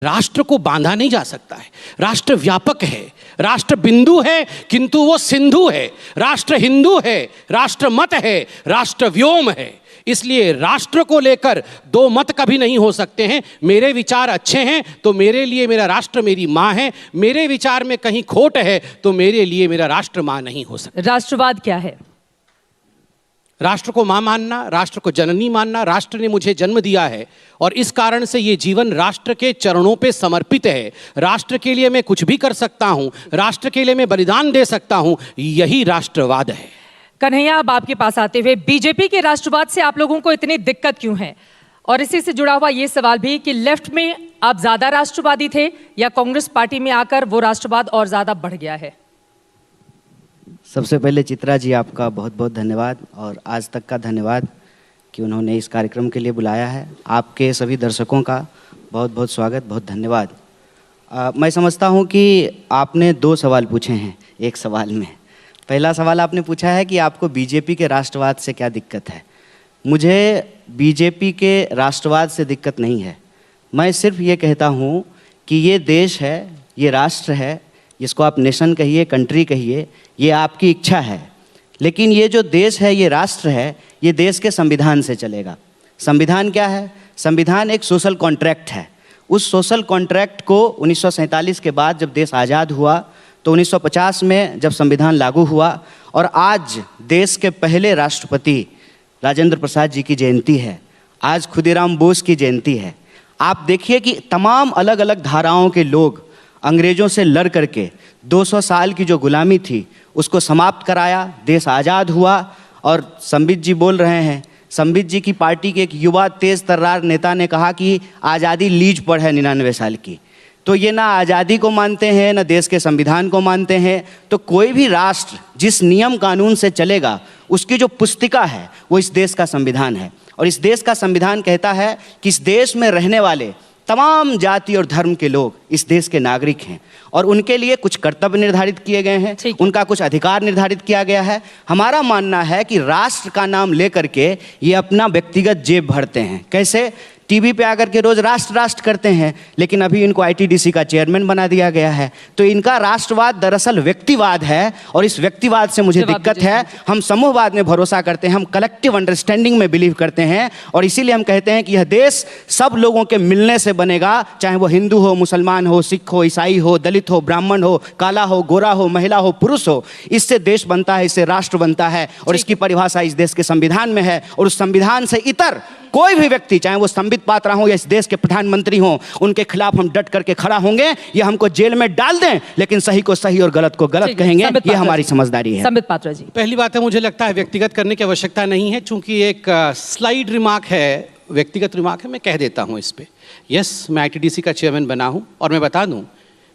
राष्ट्र को बांधा नहीं जा सकता है। राष्ट्र व्यापक है, राष्ट्र बिंदु है किंतु वो सिंधु है। राष्ट्र हिंदू है, राष्ट्र मत है, राष्ट्र व्योम है। इसलिए राष्ट्र को लेकर दो मत कभी नहीं हो सकते हैं। मेरे विचार अच्छे हैं तो मेरे लिए मेरा राष्ट्र मेरी माँ है, मेरे विचार में कहीं खोट है तो मेरे लिए मेरा राष्ट्र माँ नहीं हो सकता। राष्ट्रवाद क्या है? राष्ट्र को मां मानना, राष्ट्र को जननी मानना। राष्ट्र ने मुझे जन्म दिया है और इस कारण से ये जीवन राष्ट्र के चरणों पे समर्पित है। राष्ट्र के लिए मैं कुछ भी कर सकता हूं, राष्ट्र के लिए मैं बलिदान दे सकता हूं, यही राष्ट्रवाद है। कन्हैया, अब आपके पास आते हुए, बीजेपी के राष्ट्रवाद से आप लोगों को इतनी दिक्कत क्यों है? और इसी से जुड़ा हुआ ये सवाल भी कि लेफ्ट में आप ज्यादा राष्ट्रवादी थे या कांग्रेस पार्टी में आकर वो राष्ट्रवाद और ज्यादा बढ़ गया है? सबसे पहले चित्रा जी, आपका बहुत बहुत धन्यवाद और आज तक का धन्यवाद कि उन्होंने इस कार्यक्रम के लिए बुलाया है। आपके सभी दर्शकों का बहुत बहुत स्वागत, बहुत धन्यवाद। मैं समझता हूं कि आपने दो सवाल पूछे हैं एक सवाल में। पहला सवाल आपने पूछा है कि आपको बीजेपी के राष्ट्रवाद से क्या दिक्कत है। मुझे बीजेपी के राष्ट्रवाद से दिक्कत नहीं है। मैं सिर्फ ये कहता हूँ कि ये देश है, ये राष्ट्र है, जिसको आप नेशन कहिए, कंट्री कहिए, ये आपकी इच्छा है। लेकिन ये जो देश है, ये राष्ट्र है, ये देश के संविधान से चलेगा। संविधान क्या है? संविधान एक सोशल कॉन्ट्रैक्ट है। उस सोशल कॉन्ट्रैक्ट को 1947 के बाद जब देश आज़ाद हुआ तो 1950 में जब संविधान लागू हुआ और आज देश के पहले राष्ट्रपति राजेंद्र प्रसाद जी की जयंती है, आज खुदीराम बोस की जयंती है। आप देखिए कि तमाम अलग अलग धाराओं के लोग अंग्रेज़ों से लड़ करके 200 साल की जो गुलामी थी उसको समाप्त कराया, देश आज़ाद हुआ। और संबित जी बोल रहे हैं, संबित जी की पार्टी के एक युवा तेज तर्रार नेता ने कहा कि आज़ादी लीज पर है 99 साल की। तो ये ना आज़ादी को मानते हैं, ना देश के संविधान को मानते हैं। तो कोई भी राष्ट्र जिस नियम कानून से चलेगा उसकी जो पुस्तिका है वो इस देश का संविधान है। और इस देश का संविधान कहता है कि इस देश में रहने वाले तमाम जाति और धर्म के लोग इस देश के नागरिक हैं और उनके लिए कुछ कर्तव्य निर्धारित किए गए हैं, उनका कुछ अधिकार निर्धारित किया गया है। हमारा मानना है कि राष्ट्र का नाम लेकर के ये अपना व्यक्तिगत जेब भरते हैं। कैसे? टीवी पे आकर के रोज राष्ट्र राष्ट्र करते हैं, लेकिन अभी इनको आईटीडीसी का चेयरमैन बना दिया गया है। तो इनका राष्ट्रवाद दरअसल व्यक्तिवाद है और इस व्यक्तिवाद से मुझे दिक्कत है। हम समूहवाद में भरोसा करते हैं, हम कलेक्टिव अंडरस्टैंडिंग में बिलीव करते हैं और इसीलिए हम कहते हैं कि यह देश सब लोगों के मिलने से बनेगा, चाहे वो हिंदू हो, मुसलमान हो, सिख हो, ईसाई हो, दलित हो, ब्राह्मण हो, काला हो, गोरा हो, महिला हो, पुरुष हो। इससे देश बनता है, इससे राष्ट्र बनता है और इसकी परिभाषा इस देश के संविधान में है। और उस संविधान से इतर कोई भी व्यक्ति, चाहे वो संबित पात्रा हो या इस देश के प्रधानमंत्री हो, उनके खिलाफ हम डट करके खड़ा होंगे। ये हमको जेल में डाल दें लेकिन सही को सही और गलत को गलत कहेंगे, ये हमारी समझदारी है। संबित पात्रा जी, पहली बात है, मुझे लगता है व्यक्तिगत करने की आवश्यकता नहीं है, चूंकि एक स्लाइड रिमार्क है, व्यक्तिगत रिमार्क है, मैं कह देता हूं इस पे। यस, मैं आईटीडीसी का चेयरमैन बना हूं और मैं बता दूं,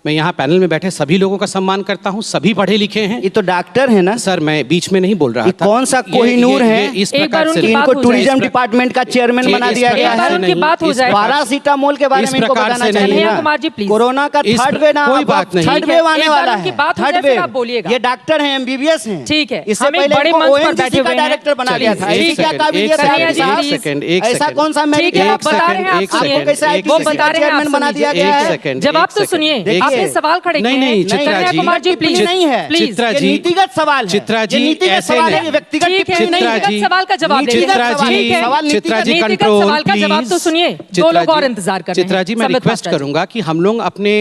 मैं यहाँ पैनल में बैठे सभी लोगों का सम्मान करता हूँ, सभी पढ़े लिखे हैं। ये तो डॉक्टर है ना सर, मैं बीच में नहीं बोल रहा था। कौन सा कोहिनूर है? इस प्रकार से इनको टूरिज्म डिपार्टमेंट का चेयरमैन बना दिया गया है। पैरासीटामोल के बारे में इनको बताना चाहिए। कोरोना का थर्ड वेव ना, कोई बात नहीं, थर्ड वेव आने वाला है। थर्ड वेव, ये डॉक्टर हैं, एमबीबीएस हैं। ठीक है, इससे पहले ओएनजीसी का डायरेक्टर बना दिया था। क्या काबिलियत है? ऐसा कौन सा चेयरमैन बना दिया गया है? जवाब तो सुनिए, आपने सवाल खड़े नहीं, चित्रा जी, कुमार जी प्लीज, नहीं है चित्रा जी, नीतिगत सवाल है। चित्रा जी, ऐसे नहीं, व्यक्तिगत टिप्पणी नहीं है। सवाल का जवाब चित्रा जी कंट्रोल, सवाल का जवाब तो सुनिए, दो लोग और इंतजार कर रहे हैं। चित्रा जी, मैं रिक्वेस्ट करूंगा कि हम लोग अपने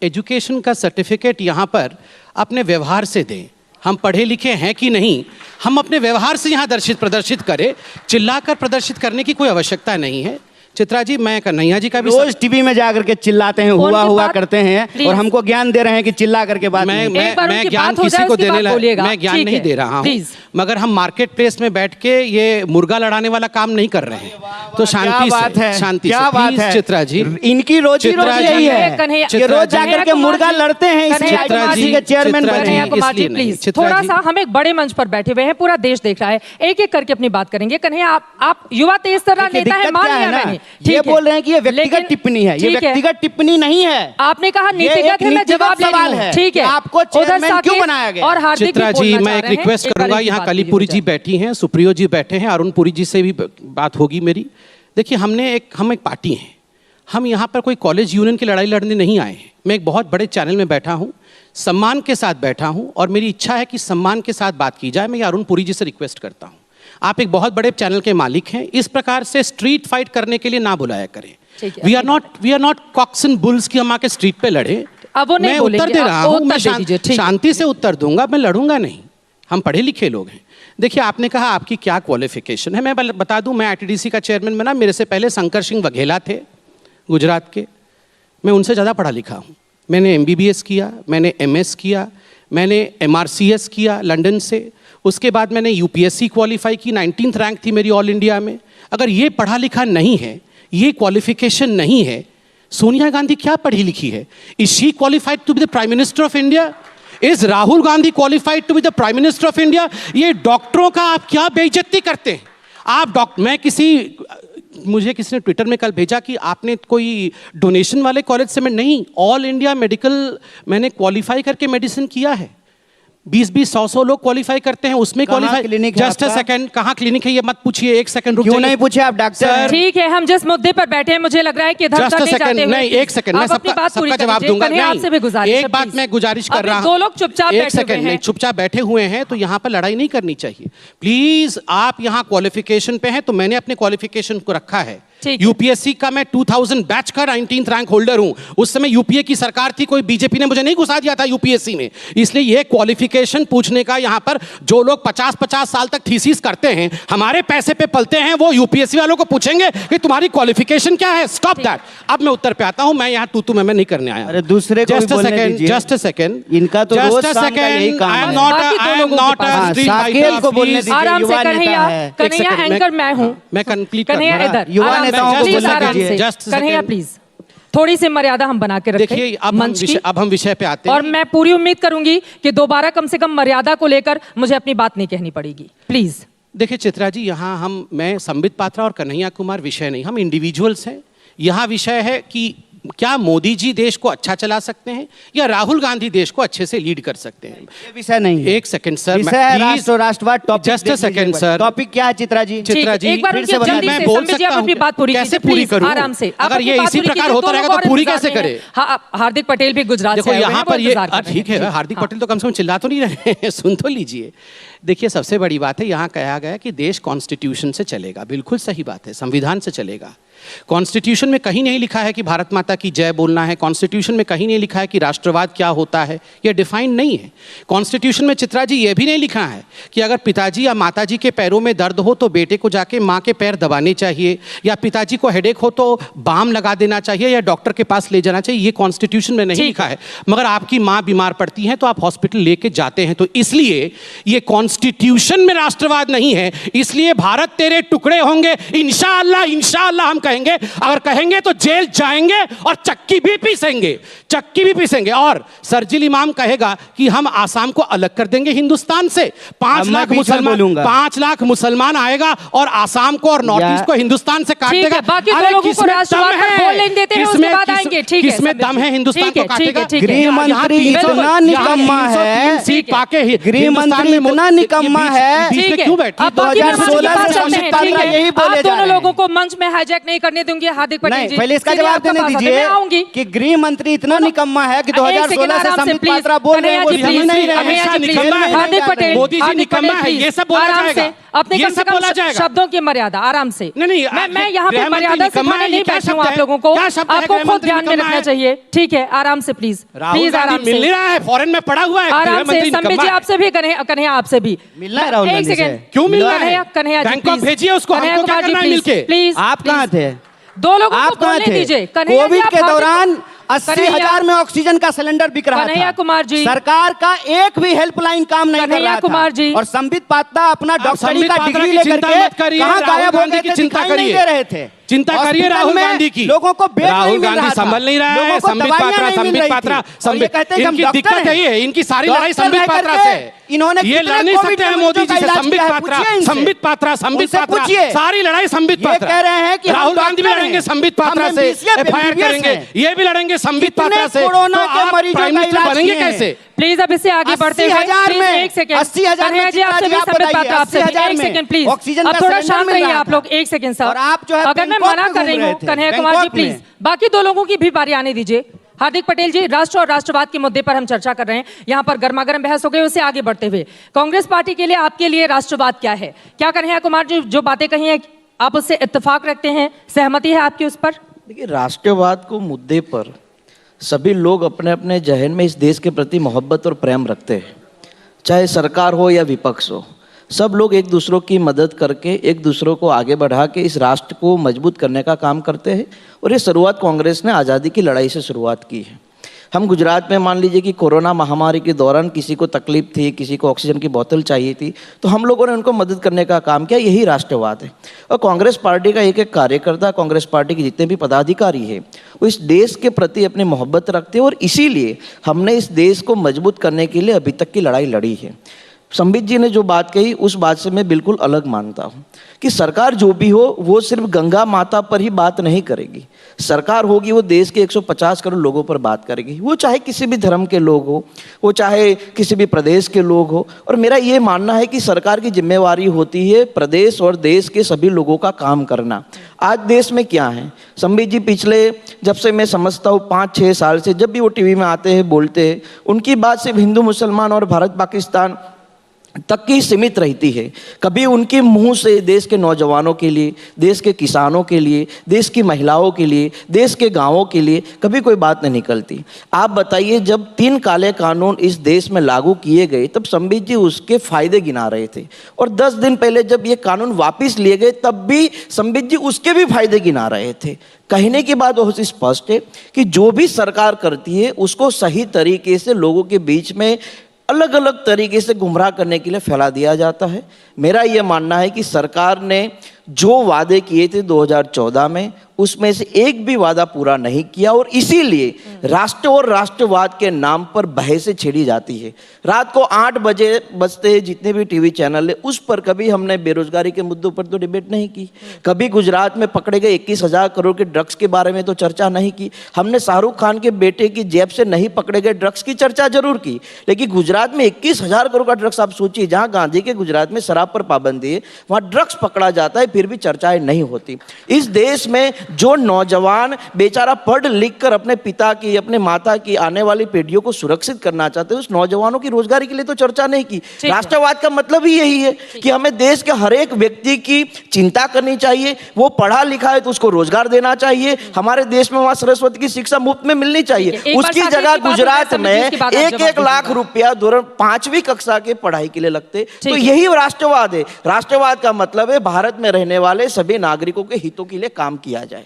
एजुकेशन का सर्टिफिकेट यहाँ पर अपने व्यवहार से दें। हम पढ़े लिखे हैं कि नहीं, हम अपने व्यवहार से यहाँ प्रदर्शित करें। चिल्लाकर प्रदर्शित करने की कोई आवश्यकता नहीं है। चित्रा जी, मैं कन्हैया जी का भी रोज टीवी में जाकर के चिल्लाते हैं, हुआ करते हैं और हमको ज्ञान दे रहे हैं कि चिल्ला करके बात। मैं ज्ञान किसी को देने मैं ज्ञान नहीं दे रहा हूँ, मगर हम मार्केट प्लेस में बैठ के ये मुर्गा लड़ाने वाला काम नहीं कर रहे हैं। तो शांति से, शांति क्या बात है चित्रा जी, इनकी रोजी रोटी यही है, ये रोज जाकर के मुर्गा लड़ते हैं। चित्रा जी के चेयरमैन बने। प्लीज थोड़ा सा, हम एक बड़े मंच पर बैठे हुए हैं, पूरा देश देख रहा है, एक एक करके अपनी बात करेंगे। कन्हैया, आप युवा तेज तर्रार नेता है, मान लिया मैंने। ये बोल रहे हैं कि ये व्यक्तिगत टिप्पणी है, ये व्यक्तिगत टिप्पणी नहीं है। आपने कहा नीतिगत है, मैं जवाब ले रही हूं। ठीक है, आपको चेयरमैन क्यों बनाया गया? और हार्दिक चित्रा जी, मैं एक रिक्वेस्ट करूंगा, यहाँ कलीपुरी जी बैठी हैं, सुप्रियो जी बैठे हैं, अरुण पुरी जी से भी बात होगी मेरी। देखिए, हम एक पार्टी हैं, हम यहाँ पर कोई कॉलेज यूनियन की लड़ाई लड़ने नहीं आए हैं। मैं एक बहुत बड़े चैनल में बैठा हूँ, सम्मान के साथ बैठा हूँ और मेरी इच्छा है कि सम्मान के साथ बात की जाए। मैं अरुण पुरी जी से रिक्वेस्ट करता हूँ, आप एक बहुत बड़े चैनल के मालिक हैं, इस प्रकार से स्ट्रीट फाइट करने के लिए ना बुलाया करें। We are not cocks and bulls की हम आके स्ट्रीट पे लड़े। अब वो नहीं मैं बोलेंगे, उत्तर दे रहा आप हूँ, उत्तर मैं दे दीजिए, ठीक है। शांति से उत्तर दूंगा, मैं लड़ूंगा नहीं। हम पढ़े लिखे लोग हैं। देखिए, आपने कहा आपकी क्या क्वालिफिकेशन है। मैं बता दूं, मैं आईटीडीसी का चेयरमैन बना, मेरे से पहले शंकर सिंह वघेला थे गुजरात के, मैं उनसे ज़्यादा पढ़ा लिखा हूँ। मैंने MBBS किया, मैंने MS किया, मैंने MRCS किया लंदन से, उसके बाद मैंने UPSC क्वालिफाई की, 19th रैंक थी मेरी ऑल इंडिया में। अगर ये पढ़ा लिखा नहीं है, ये क्वालिफिकेशन नहीं है, सोनिया गांधी क्या पढ़ी लिखी है? Is she qualified to be the prime minister of India? Is Rahul Gandhi qualified to be the prime minister of India? ये डॉक्टरों का आप क्या बेइज्जती करते हैं? आप मुझे किसी ने ट्विटर में कल भेजा कि आपने कोई डोनेशन वाले कॉलेज से। मैं नहीं, ऑल इंडिया मेडिकल मैंने क्वालिफाई करके मेडिसिन किया है। 20-20, 100 लोग क्वालिफाई करते हैं, उसमें क्वालिफाई। क्लिनिक है जस्ट अ सेकंड, कहाँ क्लिनिक है ये मत पूछिए, एक सेकंड रुक क्यों जाइए। नहीं पूछे आप डॉक्टर हैं? ठीक है, हम जिस मुद्दे पर बैठे हैं, मुझे लग रहा है कि इधर जस्ट उधर नहीं सेकंड, जाते हुए नहीं एक सेकंड, मैं आप अपनी बात पूरी सबका जवाब कीजिए। दूंगा। कन्हैया, आपसे भी गुजारिश है, एक बात प्लीज। मैं गुजारिश कर अभी रहा हूं, दो लोग चुपचाप एक बैठे हुए सेकंड, नहीं हैं। चुपचाप बैठे हुए हैं तो यहाँ पर लड़ाई नहीं करनी चाहिए प्लीज। आप यहाँ क्वालिफिकेशन पे हैं तो मैंने अपने क्वालिफिकेशन को रखा है। यूपीएससी का मैं 2000 बैच का 19th रैंक होल्डर हूं। उस समय यूपीए की सरकार थी, कोई बीजेपी ने मुझे नहीं घुसा दिया था यूपीएससी में। इसलिए ये क्वालिफिकेशन पूछने का यहाँ पर जो लोग 50-50 साल तक थीसिस करते हैं, हमारे पैसे पे पलते हैं, वो यूपीएससी वालों को पूछेंगे कि तुम्हारी क्वालिफिकेशन क्या है। Stop that. अब मैं उत्तर पे आता हूं, मैं यहाँ तू मैं नहीं करने आया। अरे दूसरे को भी बोलने दीजिए। जस्ट अ सेकंड, इनका तो रोज शाम का यही काम है। I am not a street Saket को बोलने दीजिए, आराम से युवा नेता कन्हैया, है। कन्हैया एंकर मैं हूं। मैं कंप्लीट कन्हैया इधर, युवा आराम से, नेताओं को प्लीज बोलने आराम दीजिए। से। Just a Kanhaiya second। Please, थोड़ी सी मर्यादा हम बना के रखें देखिए, मंच की। अब हम विषय पे आते हैं। और मैं पूरी उम्मीद करूंगी कि दोबारा कम से कम मर्यादा को लेकर मुझे अपनी बात नहीं कहनी पड़ेगी, प्लीज। देखिए चित्रा जी, यहाँ मैं संबित पात्रा और कन्हैया कुमार विषय नहीं, हम इंडिविजुअल्स हैं। यहाँ विषय है कि क्या मोदी जी देश को अच्छा चला सकते हैं या राहुल गांधी देश को अच्छे से लीड कर सकते हैं? ये विषय नहीं है। एक सेकंड सर, विषय है राष्ट्र और राष्ट्रवाद। Topic just a second sir, topic क्या है चित्रा जी? चित्रा जी, एक बार फिर उनकी से बता जल्दी दें। से मैं बोल संबित जी, आप सकता अपनी हूं, बात पूरी कैसे कीजिए, पूरी प्लीज, करूं? आराम से। आप अगर अपनी ये बात इसी पूरी प्रकार कीजिए, होता दो रहेगा लोग तो और पूरी इंतजार कैसे कर रहे करे? हैं। हाँ, हार्दिक पटेल भी गुजरात देखो से आए हुए यहाँ हैं, पर वो ये इंतजार कर रहे ठीक है, हैं। हार्दिक हाँ। पटेल तो कम से कम चिल्ला तो नहीं रहे हैं, सुन तो लीजिए। देखिए, सबसे बड़ी बात है, यहाँ कहा गया कि देश कॉन्स्टिट्यूशन से चलेगा। बिल्कुल सही बात है, संविधान से चलेगा। कॉन्स्टिट्यूशन में कहीं नहीं लिखा है कि भारत माता की जय बोलना है। कॉन्स्टिट्यूशन में कहीं नहीं लिखा है कि राष्ट्रवाद क्या होता है, यह डिफाइंड नहीं है। कॉन्स्टिट्यूशन में चित्रा जी ये भी नहीं लिखा है कि अगर पिताजी या माताजी के पैरों में दर्द हो तो बेटे को जाके माँ के पैर दबाने चाहिए, या पिताजी को हेडेक हो तो बाम लगा देना चाहिए या डॉक्टर के पास ले जाना चाहिए। ये कॉन्स्टिट्यूशन में नहीं लिखा है। मगर आपकी माँ बीमार पड़ती है तो आप हॉस्पिटल लेके जाते हैं। तो इसलिए ये कॉन्स्टिट्यूशन में राष्ट्रवाद नहीं है। इसलिए भारत तेरे टुकड़े होंगे इंशाअल्लाह, इंशाअल्लाह हम कहेंगे। अगर कहेंगे तो जेल जाएंगे और चक्की भी पीसेंगे, चक्की भी पीसेंगे। और सरजिल इमाम कहेगा कि हम आसाम को अलग कर देंगे हिंदुस्तान से। 5 लाख मुसलमान आएगा और आसाम को और नॉर्थ ईस्ट को हिंदुस्तान से काट देगा। बाकी दो लोगों को राष्ट्रवाद पर बोल लेने देते हैं, उसके बाद आएंगे। ठीक है, किसमें दम है हिंदुस्तान को काटेगा? गृह मंत्री इतना निकम्मा है, सीट पाके गृह मंत्री इतना निकम्मा है। क्यों बैठे? 2016 से संबित पात्रा यही बोले जा दोनों रहे हैं। लोगों को मंच में हाईजैक नहीं करने दूंगी। हार्दिक पटेल जी, पहले इसका जवाब देने दीजिए कि गृह मंत्री इतना निकम्मा है कि 2016 से संबित पात्रा बोल रहे हैं, वो नहीं रहे। हार्दिक पटेल, मोदी जी निकम्मा है, ये सब बोला जाएगा। अपने ये कम से सब बोला कम जाएगा। शब्दों की मर्यादा आराम से। नहीं, मैं यहाँ पे मर्यादा सिखाने नहीं बैठी हूँ आप लोगों को। आपको खुद ध्यान में रखना चाहिए। ठीक है, आराम से प्लीज, प्लीज आराम से। मिल रहा है, फॉरेन में पड़ा हुआ है आराम से। संबित जी आपसे भी, कन्हैया आपसे भी मिलना है। राहुल एक गांधी सेकंड, से क्यों मिल रहा है? कन्हैया जी बैंकॉक प्लीज, भेजिए उसको, हमको क्या करना है मिलके? प्लीज। आप कहाँ थे? दो लोगों आप को कहाँ बोलने थे? दीजिए। कोविड के दौरान 80,000 में ऑक्सीजन का सिलेंडर बिक रहा था। कन्हैया कुमार जी, सरकार का एक भी हेल्पलाइन काम नहीं कर रहा था। कुमार जी, और संबित पात्रा अपना डॉक्टरी का डिग्री लेकर के कहाँ गायब हो गए थे, चिंता दिखाई नहीं दे रहे थे। चिंता करिए राहुल गांधी की। लोगों को बेड राहुल नहीं मिल गांधी रहा था, संभल नहीं रहा है। लोगों को संबित दवाइयां पात्रा, नहीं मिल संबित रही पात्रा, थी। और ये कहते हैं कि हम इनकी डॉक्टर दिक्कत हैं। यही है, इनकी सारी लड़ाई डॉक्टर संबित रह पात्रा करके से। इन्होंने ये कितने लड़ नहीं कोविड सकते हैं मरीजों मोदी का जी से। इलाज संबित किया है, पात्रा, पूछिए इनसे। संबित पात्रा, संबित उनसे पात्रा, पूछिए। सारी लड़ाई संबित ये पात्रा। कह रहे हैं कि हम राहुल गांधी भी डॉक्टर लड़ेंगे हैं, संबित पात्रा हम से, MBBS FIR करेंगे। हैं। ये भी लड़ेंगे संबित कितने पात्रा से। कोरोना तो के आप मरीजों प्राइम का मिनिस्टर इलाज बनेंगे किए हैं। कैसे? प्लीज अब इससे आगे बढ़ते हुए 80,000 में, एक सेकंड, 80,000 कन्हैया जी आपसे भी, संबित पात्रा आपसे भी, एक सेकंड प्लीज। ऑक्सीजन अब का थोड़ा सिलेंडर शांत मिल रहिए रहा आप था। लोग, एक सेकंड सर। और आप जो है अगर मैं मैं मना कर रही हूँ कन्हैया कुमार जी, प्लीज बाकी दो लोगों की भी बारी आने दीजिए। हार्दिक पटेल जी, राष्ट्र और राष्ट्रवाद के मुद्दे पर हम चर्चा कर रहे हैं, यहाँ पर गर्मागर्म बहस हो गई। उससे आगे बढ़ते हुए कांग्रेस पार्टी के लिए, आपके लिए राष्ट्रवाद क्या है? क्या कन्हैया कुमार जी जो बातें कही हैं आप उससे इत्तेफाक रखते हैं, सहमति है आपकी उस पर? देखिए, राष्ट्रवाद को मुद्दे पर सभी लोग अपने अपने जहन में इस देश के प्रति मोहब्बत और प्रेम रखते हैं, चाहे सरकार हो या विपक्ष हो। सब लोग एक दूसरों की मदद करके, एक दूसरों को आगे बढ़ा के इस राष्ट्र को मजबूत करने का काम करते हैं। और ये शुरुआत कांग्रेस ने आज़ादी की लड़ाई से शुरुआत की है। हम गुजरात में मान लीजिए कि कोरोना महामारी के दौरान किसी को तकलीफ थी, किसी को ऑक्सीजन की बोतल चाहिए थी, तो हम लोगों ने उनको मदद करने का काम किया। यही राष्ट्रवाद है। और कांग्रेस पार्टी का एक एक कार्यकर्ता, कांग्रेस पार्टी के जितने भी पदाधिकारी हैं, वो इस देश के प्रति अपनी मोहब्बत रखते हैं। और इसीलिए हमने इस देश को मजबूत करने के लिए अभी तक की लड़ाई लड़ी है। संबित जी ने जो बात कही, उस बात से मैं बिल्कुल अलग मानता हूँ कि सरकार जो भी हो वो सिर्फ गंगा माता पर ही बात नहीं करेगी। सरकार होगी वो देश के 150 करोड़ लोगों पर बात करेगी, वो चाहे किसी भी धर्म के लोग हो, वो चाहे किसी भी प्रदेश के लोग हो। और मेरा ये मानना है कि सरकार की जिम्मेवारी होती है प्रदेश और देश के सभी लोगों का काम करना। आज देश में क्या है, संबित जी पिछले, जब से मैं समझता हूँ 5-6 साल से, जब भी वो टीवी में आते हैं, बोलते हैं, उनकी बात सिर्फ हिंदू मुसलमान और भारत पाकिस्तान तक की सीमित रहती है। कभी उनके मुंह से देश के नौजवानों के लिए, देश के किसानों के लिए, देश की महिलाओं के लिए, देश के गांवों के लिए कभी कोई बात नहीं निकलती। आप बताइए, जब 3 काले कानून इस देश में लागू किए गए तब संबित जी उसके फायदे गिना रहे थे। और 10 दिन पहले जब ये कानून वापस लिए गए तब भी संबित जी उसके भी फायदे गिना रहे थे। कहने की बात बहुत स्पष्ट है कि जो भी सरकार करती है उसको सही तरीके से लोगों के बीच में अलग अलग तरीके से गुमराह करने के लिए फैला दिया जाता है। मेरा यह मानना है कि सरकार ने जो वादे किए थे 2014 में, उसमें से एक भी वादा पूरा नहीं किया। और इसीलिए राष्ट्र और राष्ट्रवाद के नाम पर बहसें छेड़ी जाती है। रात को 8 बजे बजते हैं जितने भी टीवी चैनल है, उस पर कभी हमने बेरोजगारी के मुद्दों पर तो डिबेट नहीं की, कभी गुजरात में पकड़े गए 21,000 करोड़ के ड्रग्स के बारे में तो चर्चा नहीं की, हमने शाहरुख खान के बेटे की जेब से नहीं पकड़े गए ड्रग्स की चर्चा जरूर की। लेकिन गुजरात में 21,000 करोड़ का ड्रग्स, आप सोचिए, जहां गांधी के गुजरात में शराब पर पाबंदी है, वहां ड्रग्स पकड़ा जाता है, फिर भी चर्चाएं नहीं होती। इस देश में जो नौजवान बेचारा पढ़ लिख कर अपने पिता की, अपने माता की आने वाली पीढ़ियों को सुरक्षित करना चाहते हैं, उस नौजवानों की रोजगारी के लिए तो चर्चा नहीं की। राष्ट्रवाद का मतलब ही यही है कि हमें देश के हर एक व्यक्ति की चिंता करनी चाहिए। वो पढ़ा लिखा है तो उसको रोजगार देना चाहिए। हमारे देश में वहां सरस्वती की शिक्षा मुफ्त में मिलनी चाहिए। उसकी जगह गुजरात में 1-1 लाख रुपया 5वीं कक्षा के पढ़ाई के लिए लगते। तो यही राष्ट्रवाद है। राष्ट्रवाद का मतलब है भारत में रहने वाले सभी नागरिकों के हितों के लिए काम किया जाए।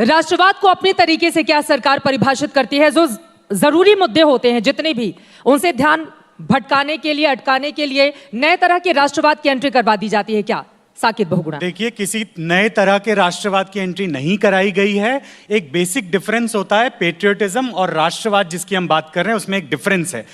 राष्ट्रवाद को अपने तरीके से क्या सरकार परिभाषित करती है? जो जरूरी मुद्दे होते हैं जितने भी, उनसे ध्यान भटकाने के लिए, अटकाने के लिए नए तरह के राष्ट्रवाद की एंट्री करवा दी जाती है क्या? साकिब बहुगुणा, देखिए, किसी नए तरह के राष्ट्रवाद की एंट्री नहीं कराई गई है। एक बेसिक डिफरेंस होता है, पेट्रियटिज्म और राष्ट्रवाद जिसकी हम बात कर रहे हैं, उसमें एक डिफरेंस है।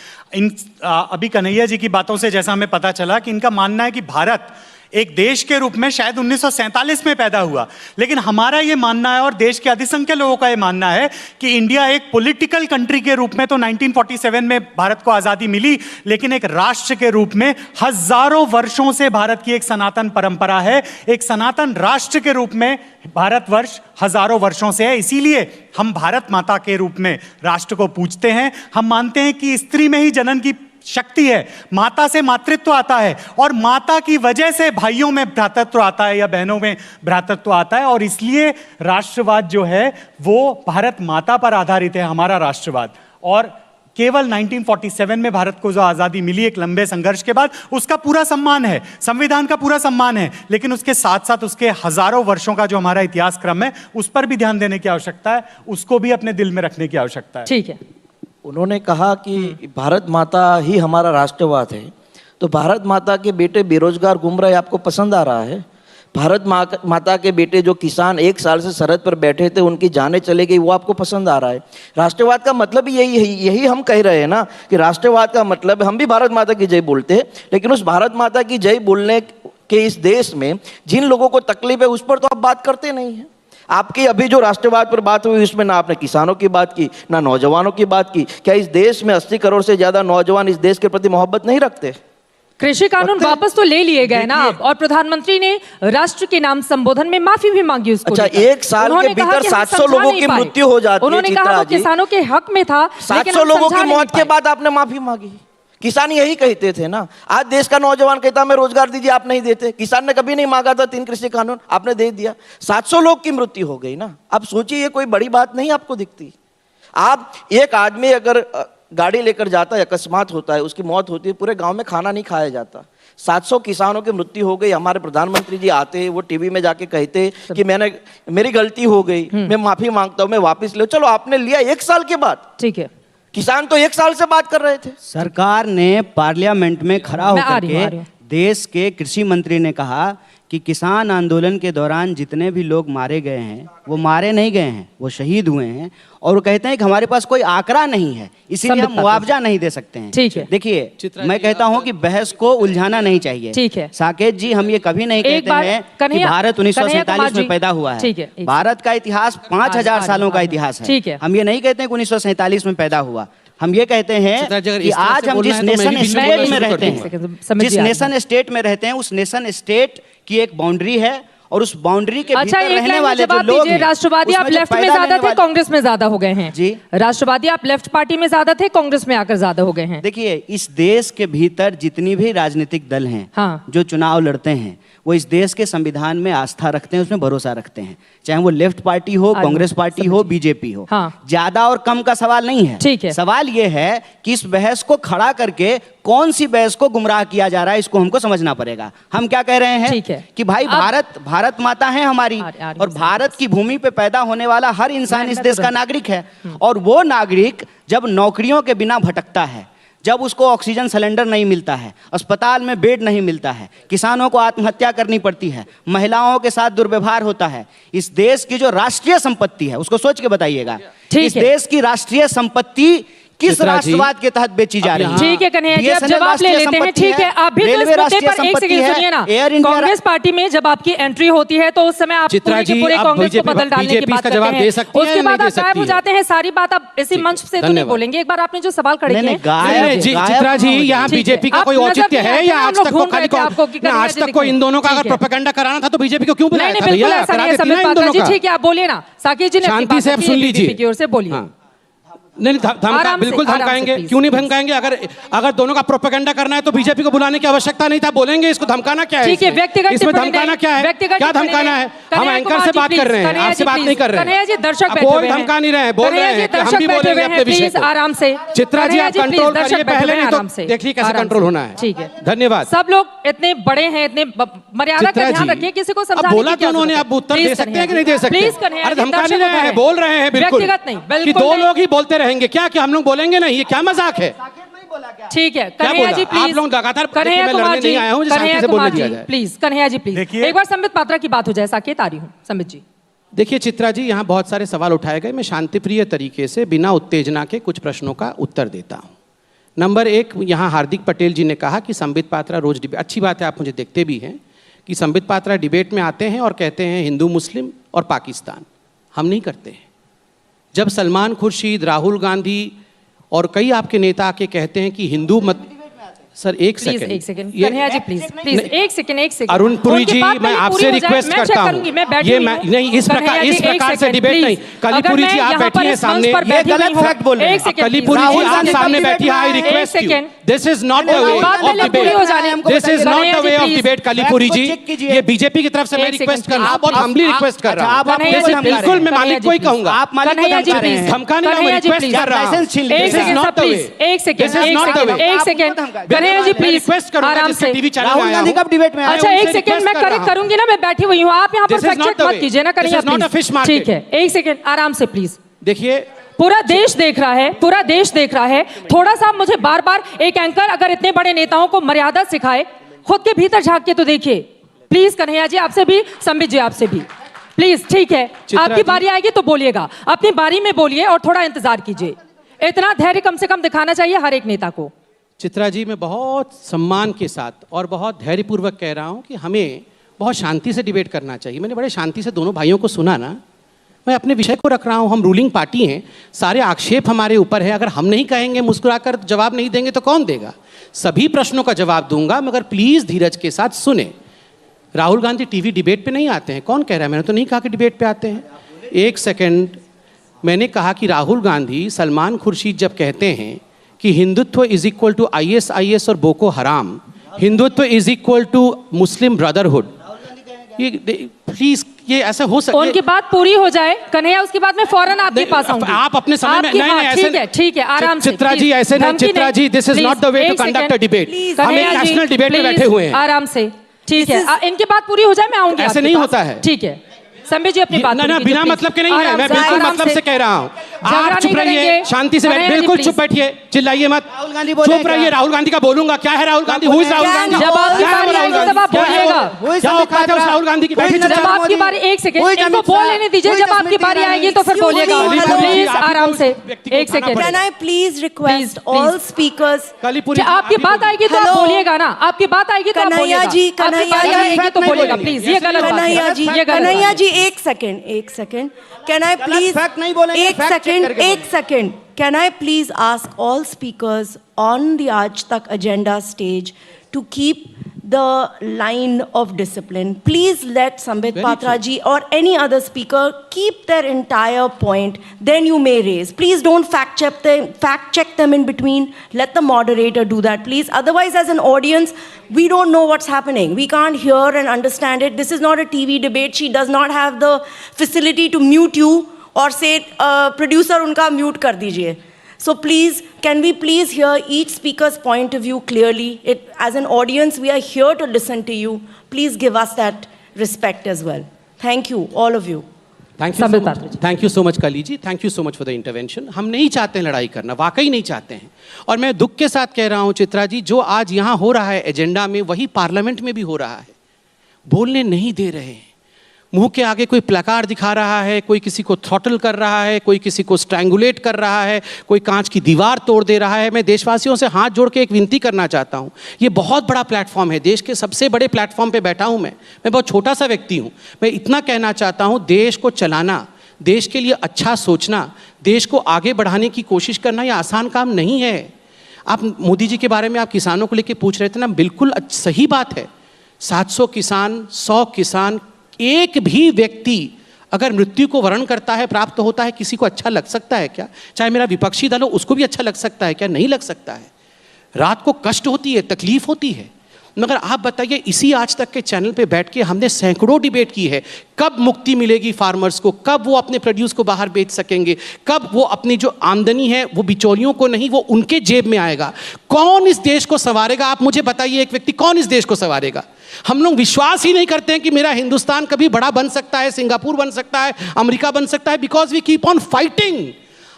अभी कन्हैया जी की बातों से जैसा हमें पता चला कि इनका मानना है कि भारत एक देश के रूप में शायद 1947 में पैदा हुआ, लेकिन हमारा ये मानना है और देश के अधिसंख्यक लोगों का ये मानना है कि इंडिया एक पॉलिटिकल कंट्री के रूप में तो 1947 में भारत को आज़ादी मिली, लेकिन एक राष्ट्र के रूप में हजारों वर्षों से भारत की एक सनातन परंपरा है। एक सनातन राष्ट्र के रूप में भारतवर्ष हजारों वर्षों से है। इसीलिए हम भारत माता के रूप में राष्ट्र को पूजते हैं। हम मानते हैं कि स्त्री में ही जनन की शक्ति है, माता से मातृत्व आता है और माता की वजह से भाइयों में भ्रातृत्व आता है या बहनों में भ्रातृत्व आता है। और इसलिए राष्ट्रवाद जो है वो भारत माता पर आधारित है, हमारा राष्ट्रवाद। और केवल 1947 में भारत को जो आज़ादी मिली एक लंबे संघर्ष के बाद, उसका पूरा सम्मान है, संविधान का पूरा सम्मान है, लेकिन उसके साथ साथ उसके हजारों वर्षों का जो हमारा इतिहास क्रम है उस पर भी ध्यान देने की आवश्यकता है, उसको भी अपने दिल में रखने की आवश्यकता है। ठीक है। उन्होंने कहा कि भारत माता ही हमारा राष्ट्रवाद है, तो भारत माता के बेटे बेरोजगार घूम रहे, आपको पसंद आ रहा है? भारत माता के बेटे जो किसान 1 साल से सरहद पर बैठे थे, उनकी जानें चले गई, वो आपको पसंद आ रहा है? राष्ट्रवाद का मतलब यही हम कह रहे हैं ना कि राष्ट्रवाद का मतलब, हम भी भारत माता की जय बोलते हैं, लेकिन उस भारत माता की जय बोलने के इस देश में जिन लोगों को तकलीफ है उस पर तो आप बात करते नहीं हैं। आपकी अभी जो राष्ट्रवाद पर बात हुई उसमें ना आपने किसानों की बात की, ना नौजवानों की बात की। क्या इस देश में 80 करोड़ से ज्यादा नौजवान इस देश के प्रति मोहब्बत नहीं रखते? कृषि कानून वापस तो ले लिए गए ना अब, और प्रधानमंत्री ने राष्ट्र के नाम संबोधन में माफी भी मांगी उसको। अच्छा, एक साल के भीतर 700 लोगों की मृत्यु हो जाती है। उन्होंने कहा वो किसानों के हक में था, 700 लोगों की मौत के बाद आपने माफी मांगी। किसान यही कहते थे ना। आज देश का नौजवान कहता हमें रोजगार दीजिए, आप नहीं देते। किसान ने कभी नहीं मांगा था 3 कृषि कानून, आपने दे दिया। 700 लोग की मृत्यु हो गई ना। अब सोचिए, ये कोई बड़ी बात नहीं आपको दिखती। आप एक आदमी अगर गाड़ी लेकर जाता है, अकस्मात होता है, उसकी मौत होती है, पूरे गांव में खाना नहीं खाया जाता। 700 किसानों की मृत्यु हो गई। हमारे प्रधानमंत्री जी आते, वो टीवी में जाके कहते कि मेरी गलती हो गई, मैं माफी मांगता हूं, मैं वापस ले। चलो, आपने लिया 1 साल के बाद। ठीक है, किसान तो 1 साल से बात कर रहे थे। सरकार ने पार्लियामेंट में खड़ा होकर के देश के कृषि मंत्री ने कहा कि किसान आंदोलन के दौरान जितने भी लोग मारे गए हैं वो मारे नहीं गए हैं, वो शहीद हुए हैं। और वो कहते हैं कि हमारे पास कोई आंकड़ा नहीं है, इसीलिए हम मुआवजा नहीं दे सकते हैं। ठीक है। देखिए, मैं कहता हूं कि बहस को उलझाना नहीं चाहिए। ठीक है साकेत जी, हम ये कभी नहीं कहते हैं कि भारत 1947 में पैदा हुआ है। भारत का इतिहास 5000 सालों का इतिहास है। ठीक है। हम ये नहीं कहते हैं कि 1947 में पैदा हुआ। हम ये कहते हैं कि आज हम जिस नेशन स्टेट में रहते हैं, जिस नेशन स्टेट में रहते हैं, उस नेशन स्टेट की एक बाउंड्री है, और उस बाउंड्री के भीतर रहने वाले जो लोग हैं, राष्ट्रवादी आप लेफ्ट में ज्यादा थे, कांग्रेस में ज्यादा हो गए हैं। जी, राष्ट्रवादी आप लेफ्ट पार्टी में ज्यादा थे, कांग्रेस में आकर ज्यादा हो गए हैं। देखिए, इस देश के भीतर जितनी भी राजनीतिक दल हैं, हाँ, जो चुनाव लड़ते हैं, वो इस देश के संविधान में आस्था रखते हैं, उसमें भरोसा रखते हैं। चाहे वो लेफ्ट पार्टी हो, कांग्रेस पार्टी हो, बीजेपी हो। हाँ। ज्यादा और कम का सवाल नहीं है। ठीक है। सवाल ये है कि इस बहस को खड़ा करके कौन सी बहस को गुमराह किया जा रहा है, इसको हमको समझना पड़ेगा। हम क्या कह रहे हैं? ठीक है। कि भाई, भारत माता है हमारी, और भारत की भूमि पे पैदा होने वाला हर इंसान इस देश का नागरिक है। और वो नागरिक जब नौकरियों के बिना भटकता है, जब उसको ऑक्सीजन सिलेंडर नहीं मिलता है, अस्पताल में बेड नहीं मिलता है, किसानों को आत्महत्या करनी पड़ती है, महिलाओं के साथ दुर्व्यवहार होता है, इस देश की जो राष्ट्रीय संपत्ति है, उसको सोच के बताइएगा, इस देश की राष्ट्रीय संपत्ति किस राष्ट्रवाद के तहत बेची जा रही है? ठीक है कन्हैया जी, अब जवाब ले लेते हैं। ठीक है, आप भी तो इस मुद्दे पर एक सेकंड सुनिए ना। कांग्रेस पार्टी में जब आपकी एंट्री होती है तो उस समय आप पूरे कांग्रेस को बदल डालने की बात करते हैं, उसके बाद आप गायब हो जाते हैं। सारी बात आप इसी मंच से तो नहीं बोलेंगे। एक बार आपने जो सवाल खड़े किए, चित्रा जी, यहाँ बीजेपी का कोई औचित्य है या आज तक आज तक को इन दोनों का अगर प्रोपेगेंडा कराना था तो बीजेपी को क्यों बुलाया था? बिल्कुल ऐसा नहीं है संबित पात्रा जी। ठीक है, आप बोलिए ना, साकेत जी ने शांति से आप सुन लीजिए की ओर से बोलिए। नहीं, बिल्कुल धमकाएंगे, क्यों नहीं धमकाएंगे? अगर दोनों का प्रोपेगेंडा करना है तो बीजेपी को बुलाने की आवश्यकता नहीं था। बोलेंगे, इसको धमकाना क्या है? ठीक है, व्यक्तिगत इसमें धमकाना क्या है? क्या धमकाना है? हम एंकर से बात कर रहे हैं, आपसे बात नहीं कर रहे हैं। कन्हैया जी, दर्शक कोई धमका नहीं रहे हैं, बोल रहे हैं कि हम भी बोलेंगे अपने विषय को। आराम से चित्रा जी, आप कंट्रोल करिए पहले, नहीं तो देखिए कैसे कंट्रोल होना है। ठीक है, धन्यवाद। सब लोग इतने बड़े हैं, इतने मर्यादा का ध्यान रखिए, किसी को समझाने की बोला तो उन्होंने, आप उत्तर दे सकते हैं कि नहीं दे सकते? प्लीज कन्हैया जी, धमका नहीं रहे हैं, बोल रहे हैं बिल्कुल व्यक्तिगत नहीं, कि बिल्कुल 2 लोग ही बोलते रहेंगे। क्या हम लोग बोलेंगे नहीं? ये क्या मजाक है? ठीक है कन्हैया जी, प्लीज। आप लोग लगातार कन्हैया कुमार जी, कन्हैया कुमार जी, प्लीज कन्हैया जी, प्लीज एक बार संबित पात्रा की बात हो जाए। साकेत आ रही हूँ, संबित जी। देखिए चित्रा जी, यहाँ बहुत सारे सवाल उठाए गए। मैं शांतिप्रिय तरीके से बिना उत्तेजना के कुछ प्रश्नों का उत्तर देता हूँ। नंबर 1, यहाँ हार्दिक पटेल जी ने कहा कि संबित पात्रा रोज डिबेट, अच्छी बात है, आप मुझे देखते भी हैं कि संबित पात्रा डिबेट में आते हैं और कहते हैं हिंदू मुस्लिम और पाकिस्तान। हम नहीं करते हैं। जब सलमान खुर्शीद, राहुल गांधी और कई आपके नेता आके कहते हैं कि हिंदू मत, सर एक सेकंड कन्हैया जी, प्लीज एक सेकंड अरुण पुरी जी, मैं आपसे रिक्वेस्ट करता हूँ, ये नहीं इस प्रकार से डिबेट नहीं। कलीपुरी जी आप बैठी हैं सामने, ये गलत फैक्ट बोल रहे हैं। कलीपुरी जी आप सामने बैठी हैं, I request you, this is not the way of debate, this is not the way of debate. Kalipuri ji, ये बीजेपी की तरफ से मैं रिक्वेस्ट कर रहा हूँ, बहुत हम्बली रिक्वेस्ट कर रहा हूँ। बिल्कुल मैं मालिक को ही कहूँगा, आप मालिक को धमका नहीं रहा हूँ, रिक्वेस्ट कर रहा हूँ। एक सेकंड कन्हैया जी, प्लीज आराम से। राहुल गांधी कब डिबेट में आए? अच्छा एक सेकंड, मैं करेक्ट करूंगी ना, मैं बैठी हुई हूँ, आप यहाँ पर फैक्ट चेक मत कीजिए ना कन्हैया, प्लीज। ठीक है, एक सेकंड आराम से प्लीज। देखिए, पूरा देश देख रहा है, पूरा देश देख रहा है। थोड़ा सा मुझे बार बार एक एंकर अगर इतने बड़े नेताओं को मर्यादा सिखाए, खुद के भीतर झांक के तो देखिए प्लीज। कन्हैया जी आपसे भी, संबित जी आपसे भी प्लीज। ठीक है, आपकी बारी आएगी तो बोलिएगा, अपनी बारी में बोलिए और थोड़ा इंतजार कीजिए। इतना धैर्य कम से कम दिखाना चाहिए हर एक नेता को। चित्रा जी, मैं बहुत सम्मान के साथ और बहुत धैर्यपूर्वक कह रहा हूं कि हमें बहुत शांति से डिबेट करना चाहिए। मैंने बड़े शांति से दोनों भाइयों को सुना ना, मैं अपने विषय को रख रहा हूं। हम रूलिंग पार्टी हैं, सारे आक्षेप हमारे ऊपर है। अगर हम नहीं कहेंगे, मुस्कुराकर जवाब नहीं देंगे तो कौन देगा? सभी प्रश्नों का जवाब दूंगा, मगर प्लीज धीरज के साथ सुने। राहुल गांधी टीवी डिबेट पे नहीं आते हैं। कौन कह रहा है? मैंने तो नहीं कहा कि डिबेट पे आते हैं। एक सेकंड, मैंने कहा कि राहुल गांधी, सलमान खुर्शीद जब कहते हैं कि Hindutva is equal to ISIS और Boko Haram, Hindutva is equal to Muslim Brotherhood, ये प्लीज, ये ऐसा हो सकता है? उनकी बात पूरी हो जाए कन्हैया, उसके बाद मैं फौरन आपके पास आऊंगी। आप अपने समय में नहीं, ऐसे ठीक है, आराम से। चित्रा जी ऐसे नहीं, Chitra ji, this is not the way to conduct a debate. हम एक नेशनल डिबेट में बैठे हुए हैं। आराम से, ठीक है, इनकी बात पूरी हो जाए, मैं आऊंगी। ऐसे नहीं होता है। ठीक है, संबित जी अपनी बात ना बिना मतलब के नहीं है, मैं बिल्कुल मतलब से कह रहा हूँ। आप चुप रहिए, शांति से बैठ, बिल्कुल चुप बैठिए, चिल्लाइए मत। राहुल गांधी बोले, चुप रहिए। राहुल गांधी का बोलूंगा। क्या है राहुल गांधी? Who is Rahul Gandhi? जब आपकी बारी आएगी तब आप बोलिएगा। क्या औकात है उस राहुल गांधी की? बैठिए जब आपकी बारी, एक सेकंड, इनको बोल लेने दीजिए। जब आपकी बारी आएगी तो फिर बोलिएगा, प्लीज आराम से। एक second, Can I please request all speakers? आपकी बात आएगी तो आप बोलिएगा ना, आपकी बात आएगी तो आप बोलिएगा। कन्हैया जी, कन्हैया जी, आएगी तो बोलिएगा प्लीज। ये गलत बात है। कन्हैया जी, ये गलत कन्हैया बात जी, एक second, can I please fact नहीं बोलेंगे, fact check करके एक second, can I please ask all speakers on the आज तक agenda stage to keep the line of discipline. Please let Sambit Patra ji or any other speaker keep their entire point. Then you may raise. Please don't fact check them in between. Let the moderator do that, please. Otherwise, as an audience, we don't know what's happening. We can't hear and understand it. This is not a TV debate. She does not have the facility to mute you or say, producer, unka mute kar dijiye. So please, can we please hear each speaker's point of view clearly? As an audience, we are here to listen to you. Please give us that respect as well. Thank you, all of you. Thank you so much Kali ji, thank you so much for the intervention. हम नहीं चाहते हैं लड़ाई करना, वाकई नहीं चाहते हैं। और मैं दुख के साथ कह रहा हूं चित्रा जी, जो आज यहाँ हो रहा है एजेंडा में, वही पार्लियामेंट में भी हो रहा है। बोलने नहीं दे रहे हैं। मुंह के आगे कोई प्लकार्ड दिखा रहा है, कोई किसी को थ्रॉटल कर रहा है, कोई किसी को स्ट्रैंगुलेट कर रहा है, कोई कांच की दीवार तोड़ दे रहा है। मैं देशवासियों से हाथ जोड़ के एक विनती करना चाहता हूं। ये बहुत बड़ा प्लेटफॉर्म है, देश के सबसे बड़े प्लेटफॉर्म पे बैठा हूं मैं बहुत छोटा सा व्यक्ति हूं। मैं इतना कहना चाहता हूं, देश को चलाना, देश के लिए अच्छा सोचना, देश को आगे बढ़ाने की कोशिश करना, यह आसान काम नहीं है। आप मोदी जी के बारे में आप किसानों को लेकर पूछ रहे थे ना, बिल्कुल सही बात है। 700 किसान, 100 किसान, एक भी व्यक्ति अगर मृत्यु को वर्ण करता है, प्राप्त होता है, किसी को अच्छा लग सकता है क्या? चाहे मेरा विपक्षी दल हो, उसको भी अच्छा लग सकता है क्या? नहीं लग सकता है। रात को कष्ट होती है, तकलीफ होती है। मगर आप बताइए, इसी आज तक के चैनल पे बैठ के हमने सैकड़ों डिबेट की है, कब मुक्ति मिलेगी फार्मर्स को, कब वो अपने प्रोड्यूस को बाहर बेच सकेंगे, कब वो अपनी जो आमदनी है वो बिचौलियों को नहीं, वो उनके जेब में आएगा। कौन इस देश को संवारेगा? आप मुझे बताइए, एक व्यक्ति कौन इस देश को संवारेगा? हम लोग विश्वास ही नहीं करते हैं कि मेरा हिंदुस्तान कभी बड़ा बन सकता है, सिंगापुर बन सकता है, अमेरिका बन सकता है, because we keep on fighting.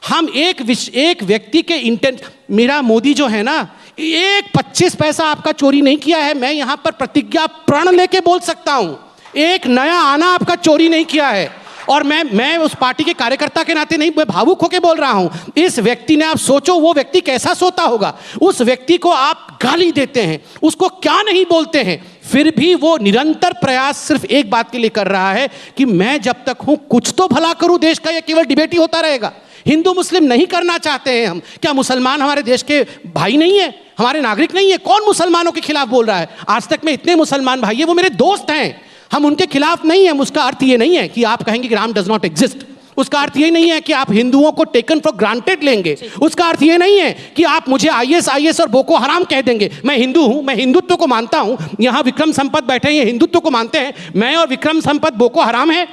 हम एक व्यक्ति के इंटेंट, मेरा मोदी जो है ना, एक 25 पैसा आपका चोरी नहीं किया है। मैं यहां पर प्रतिज्ञा प्रण लेके बोल सकता हूं, एक नया आना आपका चोरी नहीं किया है। और मैं उस पार्टी के कार्यकर्ता के नाते नहीं, मैं भावुक होकर बोल रहा हूं। इस व्यक्ति ने, आप सोचो वो व्यक्ति कैसा सोता होगा। उस व्यक्ति को आप गाली देते हैं, उसको क्या नहीं बोलते हैं, फिर भी वो निरंतर प्रयास सिर्फ एक बात के लिए कर रहा है कि मैं जब तक हूं कुछ तो भला करूं देश का। या केवल डिबेट ही होता रहेगा? हिंदू मुस्लिम नहीं करना चाहते हैं हम। क्या मुसलमान हमारे देश के भाई नहीं है, हमारे नागरिक नहीं है? कौन मुसलमानों के खिलाफ बोल रहा है? आज तक में इतने मुसलमान भाई है, वो मेरे दोस्त हैं, हम उनके खिलाफ नहीं है। उसका अर्थ ये नहीं है कि आप कहेंगे कि राम डज नॉट एग्जिस्ट। उसका अर्थ ये नहीं है कि आप हिंदुओं को टेकन फॉर ग्रांटेड लेंगे। उसका अर्थ ये नहीं है कि आप मुझे ISIS और बोको हराम कह देंगे। मैं हिंदू हूं, मैं हिंदुत्व को मानता हूं। यहां विक्रम संपत बैठे हैं, ये हिंदुत्व को मानते हैं। मैं और विक्रम संपत बोको हराम है?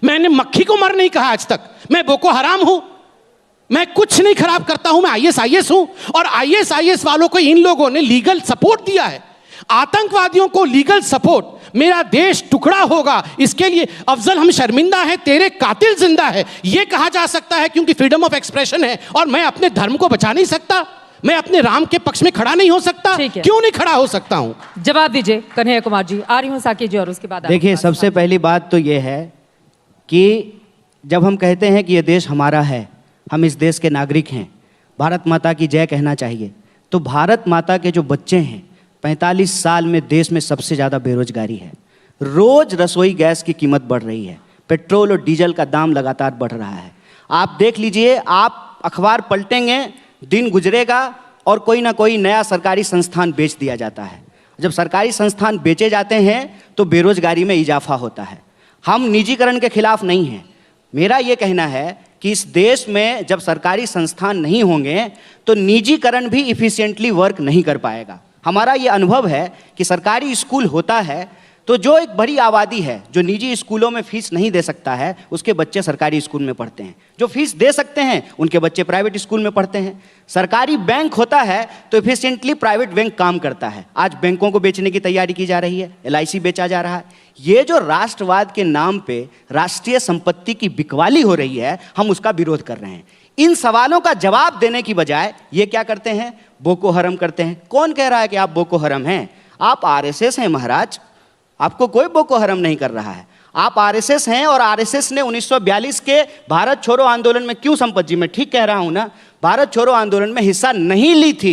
मैंने मक्खी को मर नहीं कहा आज तक। मैं बोको हराम हूं? मैं कुछ नहीं खराब करता हूं, मैं ISIS हूं। और ISIS वालों को इन लोगों ने लीगल सपोर्ट दिया है, आतंकवादियों को लीगल सपोर्ट। मेरा देश टुकड़ा होगा, इसके लिए अफजल हम शर्मिंदा हैं, तेरे कातिल जिंदा है, यह कहा जा सकता है क्योंकि फ्रीडम ऑफ एक्सप्रेशन है। और मैं अपने धर्म को बचा नहीं सकता? मैं अपने राम के पक्ष में खड़ा नहीं हो सकता? क्यों नहीं खड़ा हो सकता हूं? जवाब दीजिए कन्हैया कुमार जी। आ रही हूं साकी जी, और उसके बाद देखिए, सबसे पहली बात तो यह है कि जब हम कहते हैं कि यह देश हमारा है, हम इस देश के नागरिक हैं, भारत माता की जय कहना चाहिए, तो भारत माता के जो बच्चे हैं, 45 साल में देश में सबसे ज़्यादा बेरोजगारी है। रोज रसोई गैस की कीमत बढ़ रही है। पेट्रोल और डीजल का दाम लगातार बढ़ रहा है। आप देख लीजिए, आप अखबार पलटेंगे, दिन गुजरेगा और कोई ना कोई नया सरकारी संस्थान बेच दिया जाता है। जब सरकारी संस्थान बेचे जाते हैं तो बेरोजगारी में इजाफा होता है। हम निजीकरण के खिलाफ नहीं हैं। मेरा ये कहना है कि इस देश में जब सरकारी संस्थान नहीं होंगे तो निजीकरण भी इफिशिएंटली वर्क नहीं कर पाएगा। हमारा ये अनुभव है कि सरकारी स्कूल होता है तो जो एक बड़ी आबादी है जो निजी स्कूलों में फीस नहीं दे सकता है, उसके बच्चे सरकारी स्कूल में पढ़ते हैं। जो फीस दे सकते हैं उनके बच्चे प्राइवेट स्कूल में पढ़ते हैं। सरकारी बैंक होता है तो इफिशिएंटली प्राइवेट बैंक काम करता है। आज बैंकों को बेचने की तैयारी की जा रही है, LIC बेचा जा रहा है। ये जो राष्ट्रवाद के नाम पे राष्ट्रीय संपत्ति की बिकवाली हो रही है, हम उसका विरोध कर रहे हैं। इन सवालों का जवाब देने की बजाय ये क्या करते हैं, बोको हरम करते हैं। कौन कह रहा है कि आप बोको हरम हैं? आप RSS हैं महाराज, आपको कोई बोको हरम नहीं कर रहा है। आप RSS हैं और RSS ने 1942 के भारत छोड़ो आंदोलन में क्यों संपत जी, मैं ठीक कह रहा हूं ना, भारत छोड़ो आंदोलन में हिस्सा नहीं ली थी।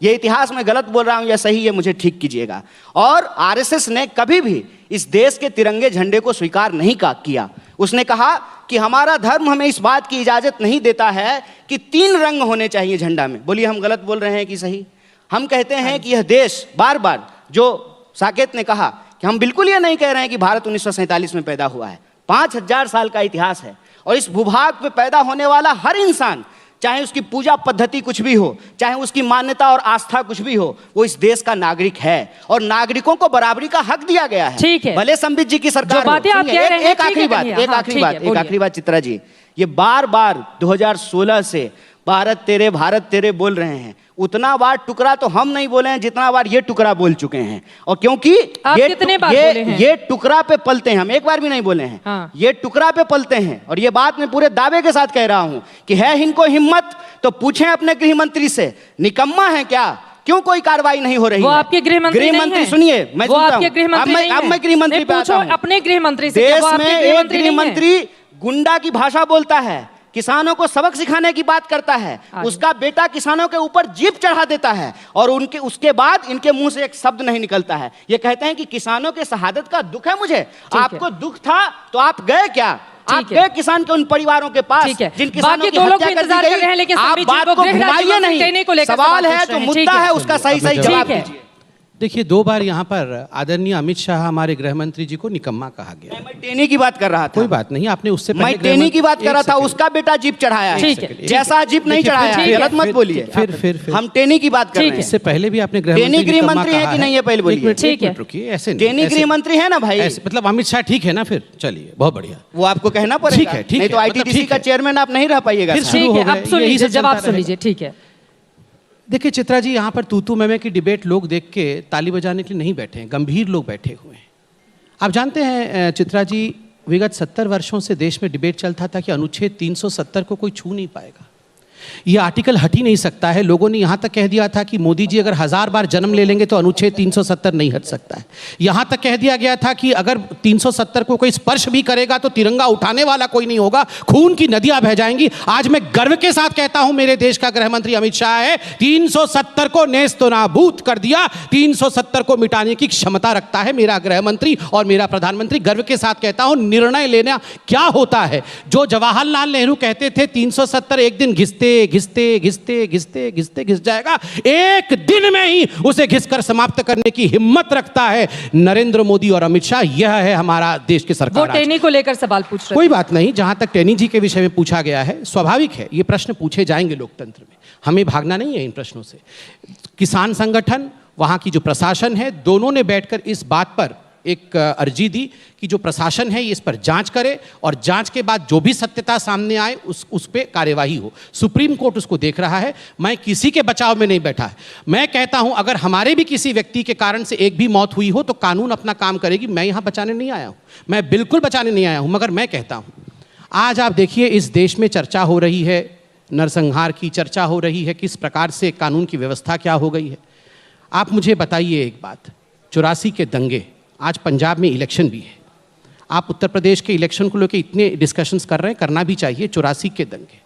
ये इतिहास में गलत बोल रहा हूं या सही, ये मुझे ठीक कीजिएगा। और RSS ने कभी भी इस देश के तिरंगे झंडे को स्वीकार नहीं किया। उसने कहा कि हमारा धर्म हमें इस बात की इजाजत नहीं देता है कि 3 रंग होने चाहिए झंडा में। बोलिए हम गलत बोल रहे हैं कि सही? हम कहते हैं कि यह देश बार बार, जो साकेत ने कहा कि हम बिल्कुल ये नहीं कह रहे हैं कि भारत 1947 में पैदा हुआ है। 5000 साल का इतिहास है और इस भूभाग पे पैदा होने वाला हर इंसान, चाहे उसकी पूजा पद्धति कुछ भी हो, चाहे उसकी मान्यता और आस्था कुछ भी हो, वो इस देश का नागरिक है और नागरिकों को बराबरी का हक दिया गया है। ठीक है। भले संबित जी की सरकार हो। एक आखिरी बात चित्रा जी, ये बार बार 2016 से भारत तेरे बोल रहे हैं। उतना बार टुकड़ा तो हम नहीं बोले हैं जितना बार ये टुकड़ा बोल चुके हैं। और क्योंकि ये टुकड़ा पे पलते हैं, हम एक बार भी नहीं बोले हैं। हाँ। ये टुकड़ा पे पलते हैं और ये बात मैं पूरे दावे के साथ कह रहा हूं कि है इनको हिम्मत तो पूछें अपने गृह मंत्री से, निकम्मा है क्या? क्यों कोई कार्रवाई नहीं हो रही? वो आपके गृह मंत्री सुनिए, मैं वो आपके गृह मंत्री अब मैं गृह मंत्री पे आता हूं। अपने गृह मंत्री से, देश में एक गृह मंत्री गुंडा की भाषा बोलता है, किसानों को सबक सिखाने की बात करता है, उसका बेटा किसानों के ऊपर जीप चढ़ा देता है और उसके बाद इनके मुंह से एक शब्द नहीं निकलता है। ये कहते हैं कि किसानों के शहादत का दुख है मुझे। आपको दुख था तो आप गए क्या? आप गए किसान के उन परिवारों के पास जिन किसानों की हत्या कर दी गई? आप बात को घुमाइए नहीं, सवाल है जो मुद्दा है उसका सही जवाब दीजिए। देखिए, 2 बार यहाँ पर आदरणीय अमित शाह हमारे गृह मंत्री जी को निकम्मा कहा गया। मैं टेनी की बात कर रहा था। कोई बात नहीं, आपने उससे पहले मैं टेनी की बात कर रहा था, उसका बेटा जीप चढ़ाया है। जैसा जीप नहीं चढ़ाया, गलत मत बोलिए। फिर हम टेनी की बात कर रहे हैं। इससे पहले भी आपने टेनी गृह मंत्री है कि नहीं है पहले बोलिए। ठीक है, रुकिए, ऐसे टेनी गृह मंत्री है ना भाई, मतलब अमित शाह ठीक है ना? फिर चलिए, बहुत बढ़िया। वो आपको कहना पड़ेगा, नहीं तो ITDC का चेयरमैन आप नहीं रह पाइएगा। अब सुन लीजिए, जवाब सुन लीजिए। ठीक है, देखिए चित्रा जी, यहाँ पर तू मैं की डिबेट लोग देख के ताली बजाने के लिए नहीं बैठे हैं, गंभीर लोग बैठे हुए हैं। आप जानते हैं चित्रा जी, विगत 70 वर्षों से देश में डिबेट चलता था कि अनुच्छेद 370 को कोई छू नहीं पाएगा, ये आर्टिकल हट ही नहीं सकता है। लोगों ने यहाँ तक कह दिया था कि मोदी जी अगर 1000 बार जन्म ले लेंगे तो अनुच्छेद 370 नहीं हट सकता है। यहाँ तक कह दिया गया था कि अगर 370 को कोई स्पर्श भी करेगा तो तिरंगा उठाने वाला कोई नहीं होगा, खून की नदियां बह जाएंगी। आज मैं गर्व के साथ कहता हूं, मेरे देश का गृह मंत्री अमित शाह है, 370 को नेस्तनाबूद कर दिया। 370 को मिटाने की क्षमता रखता है मेरा गृह मंत्री और मेरा प्रधानमंत्री। गर्व के साथ कहता हूं, निर्णय लेना क्या होता है। जो जवाहरलाल नेहरू कहते थे 370 एक दिन घिसते घिस जाएगा, एक दिन में ही उसे घिसकर समाप्त करने की हिम्मत रखता है नरेंद्र मोदी और अमित शाह। यह है हमारा देश की सरकार। वो टेनी को लेकर सवाल पूछ रहे। कोई बात नहीं, जहां तक टेनी जी के विषय में पूछा गया है, स्वाभाविक है ये प्रश्न पूछे जाएंगे लोकतंत्र में, हमें भागना नहीं है इन प्रश्नों से। किसान संगठन, वहां की जो प्रशासन है, दोनों ने बैठकर इस बात पर एक अर्जी दी कि जो प्रशासन है इस पर जांच करे और जांच के बाद जो भी सत्यता सामने आए उस पे कार्यवाही हो। सुप्रीम कोर्ट उसको देख रहा है। मैं किसी के बचाव में नहीं बैठा है। मैं कहता हूं अगर हमारे भी किसी व्यक्ति के कारण से एक भी मौत हुई हो तो कानून अपना काम करेगी। मैं यहां बचाने नहीं आया हूं, मैं बिल्कुल बचाने नहीं आया हूं। मगर मैं कहता हूं, आज आप देखिए इस देश में चर्चा हो रही है, नरसंहार की चर्चा हो रही है, किस प्रकार से कानून की व्यवस्था क्या हो गई है। आप मुझे बताइए एक बात, 84 के दंगे, आज पंजाब में इलेक्शन भी है, आप उत्तर प्रदेश के इलेक्शन को लेकर इतने डिस्कशंस कर रहे हैं, करना भी चाहिए। 84 के दंगे,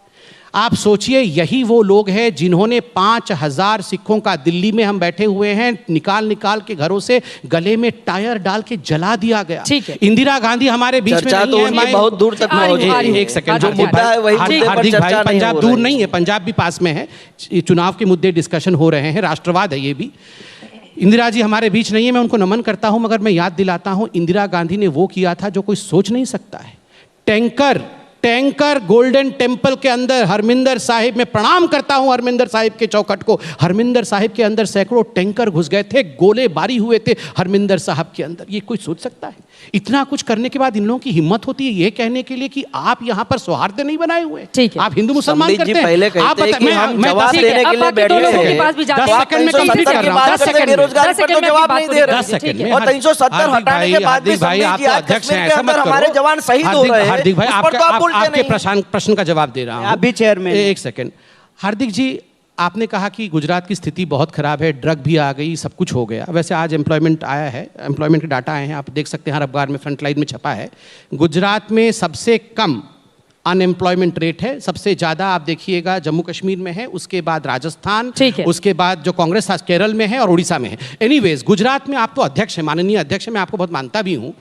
आप सोचिए, यही वो लोग हैं जिन्होंने 5000 सिखों का, दिल्ली में हम बैठे हुए हैं, निकाल निकाल के घरों से गले में टायर डाल के जला दिया गया। ठीक है। इंदिरा गांधी हमारे बीच में चर्चा नहीं तो है। उनकी बहुत दूर तक पहुंच गई है। एक सेकंड, जो मुद्दा है वही मुद्दे पर हार्दिक चर्चा भाई, नहीं पंजाब हो दूर रही नहीं है, पंजाब भी पास में है, चुनाव के मुद्दे डिस्कशन हो रहे हैं, राष्ट्रवाद है ये भी। इंदिरा जी हमारे बीच नहीं है, मैं उनको नमन करता हूं, मगर मैं याद दिलाता हूं, इंदिरा गांधी ने वो किया था जो कोई सोच नहीं सकता है। टैंकर गोल्डन टेम्पल के अंदर हरमिंदर साहिब में प्रणाम करता हूं, हरमिंदर साहिब के चौखट को। हरमिंदर साहिब के अंदर सैकड़ों टैंकर घुस गए थे, गोले बारी हुए थे हरमिंदर साहब के अंदर। ये कोई सोच सकता है? इतना कुछ करने के बाद इन लोगों की हिम्मत होती है ये कहने के लिए कि आप यहां पर सौहार्द नहीं बनाए हुए, ठीक है। आप हिंदू मुसलमान संबित जी करते हैं। पहले कहते आप हैं कि हम जवाब ठीक है, देने अब के लिए बाकी बैठे दो लोगों हैं। के पास भी जाते 10 हैं। सेकंड में कंप्लीट कर रहा हूं, 10 सेकंड में। बेरोजगारी 10 पर तो सेकंड में जवाब आपकी नहीं दे बात रहे। 10 सेकंड में। और 370 हटाने के बाद भी भाई, आप संबित जी तो आज अध्यक्ष हैं, कश्मीर के ऐसा अंदर मत करो। हमारे जवान शहीद हो रहे हैं। हार्दिक भाई, उस पर तो आप बोलते आपके नहीं। प्रश्न का जवाब दे रहा हूं। आप भी चेयरमैन हैं। एक सेकंड, हार्दिक जी, आपने कहा कि गुजरात की स्थिति बहुत खराब है, ड्रग भी आ गई, सब कुछ हो गया। वैसे आज एम्प्लॉयमेंट आया है, एम्प्लॉयमेंट के डाटा आए हैं, आप देख सकते हैं, हर अखबार में फ्रंट लाइन में छपा है। गुजरात में सबसे कम अनएम्प्लॉयमेंट रेट है, सबसे ज़्यादा आप देखिएगा जम्मू कश्मीर में है, उसके बाद राजस्थान, ठीक है। उसके बाद जो कांग्रेस केरल में है और उड़ीसा में है। एनीवेज, गुजरात में आप तो अध्यक्ष हैं, माननीय अध्यक्ष हैं, मैं आपको बहुत मानता भी हूँ।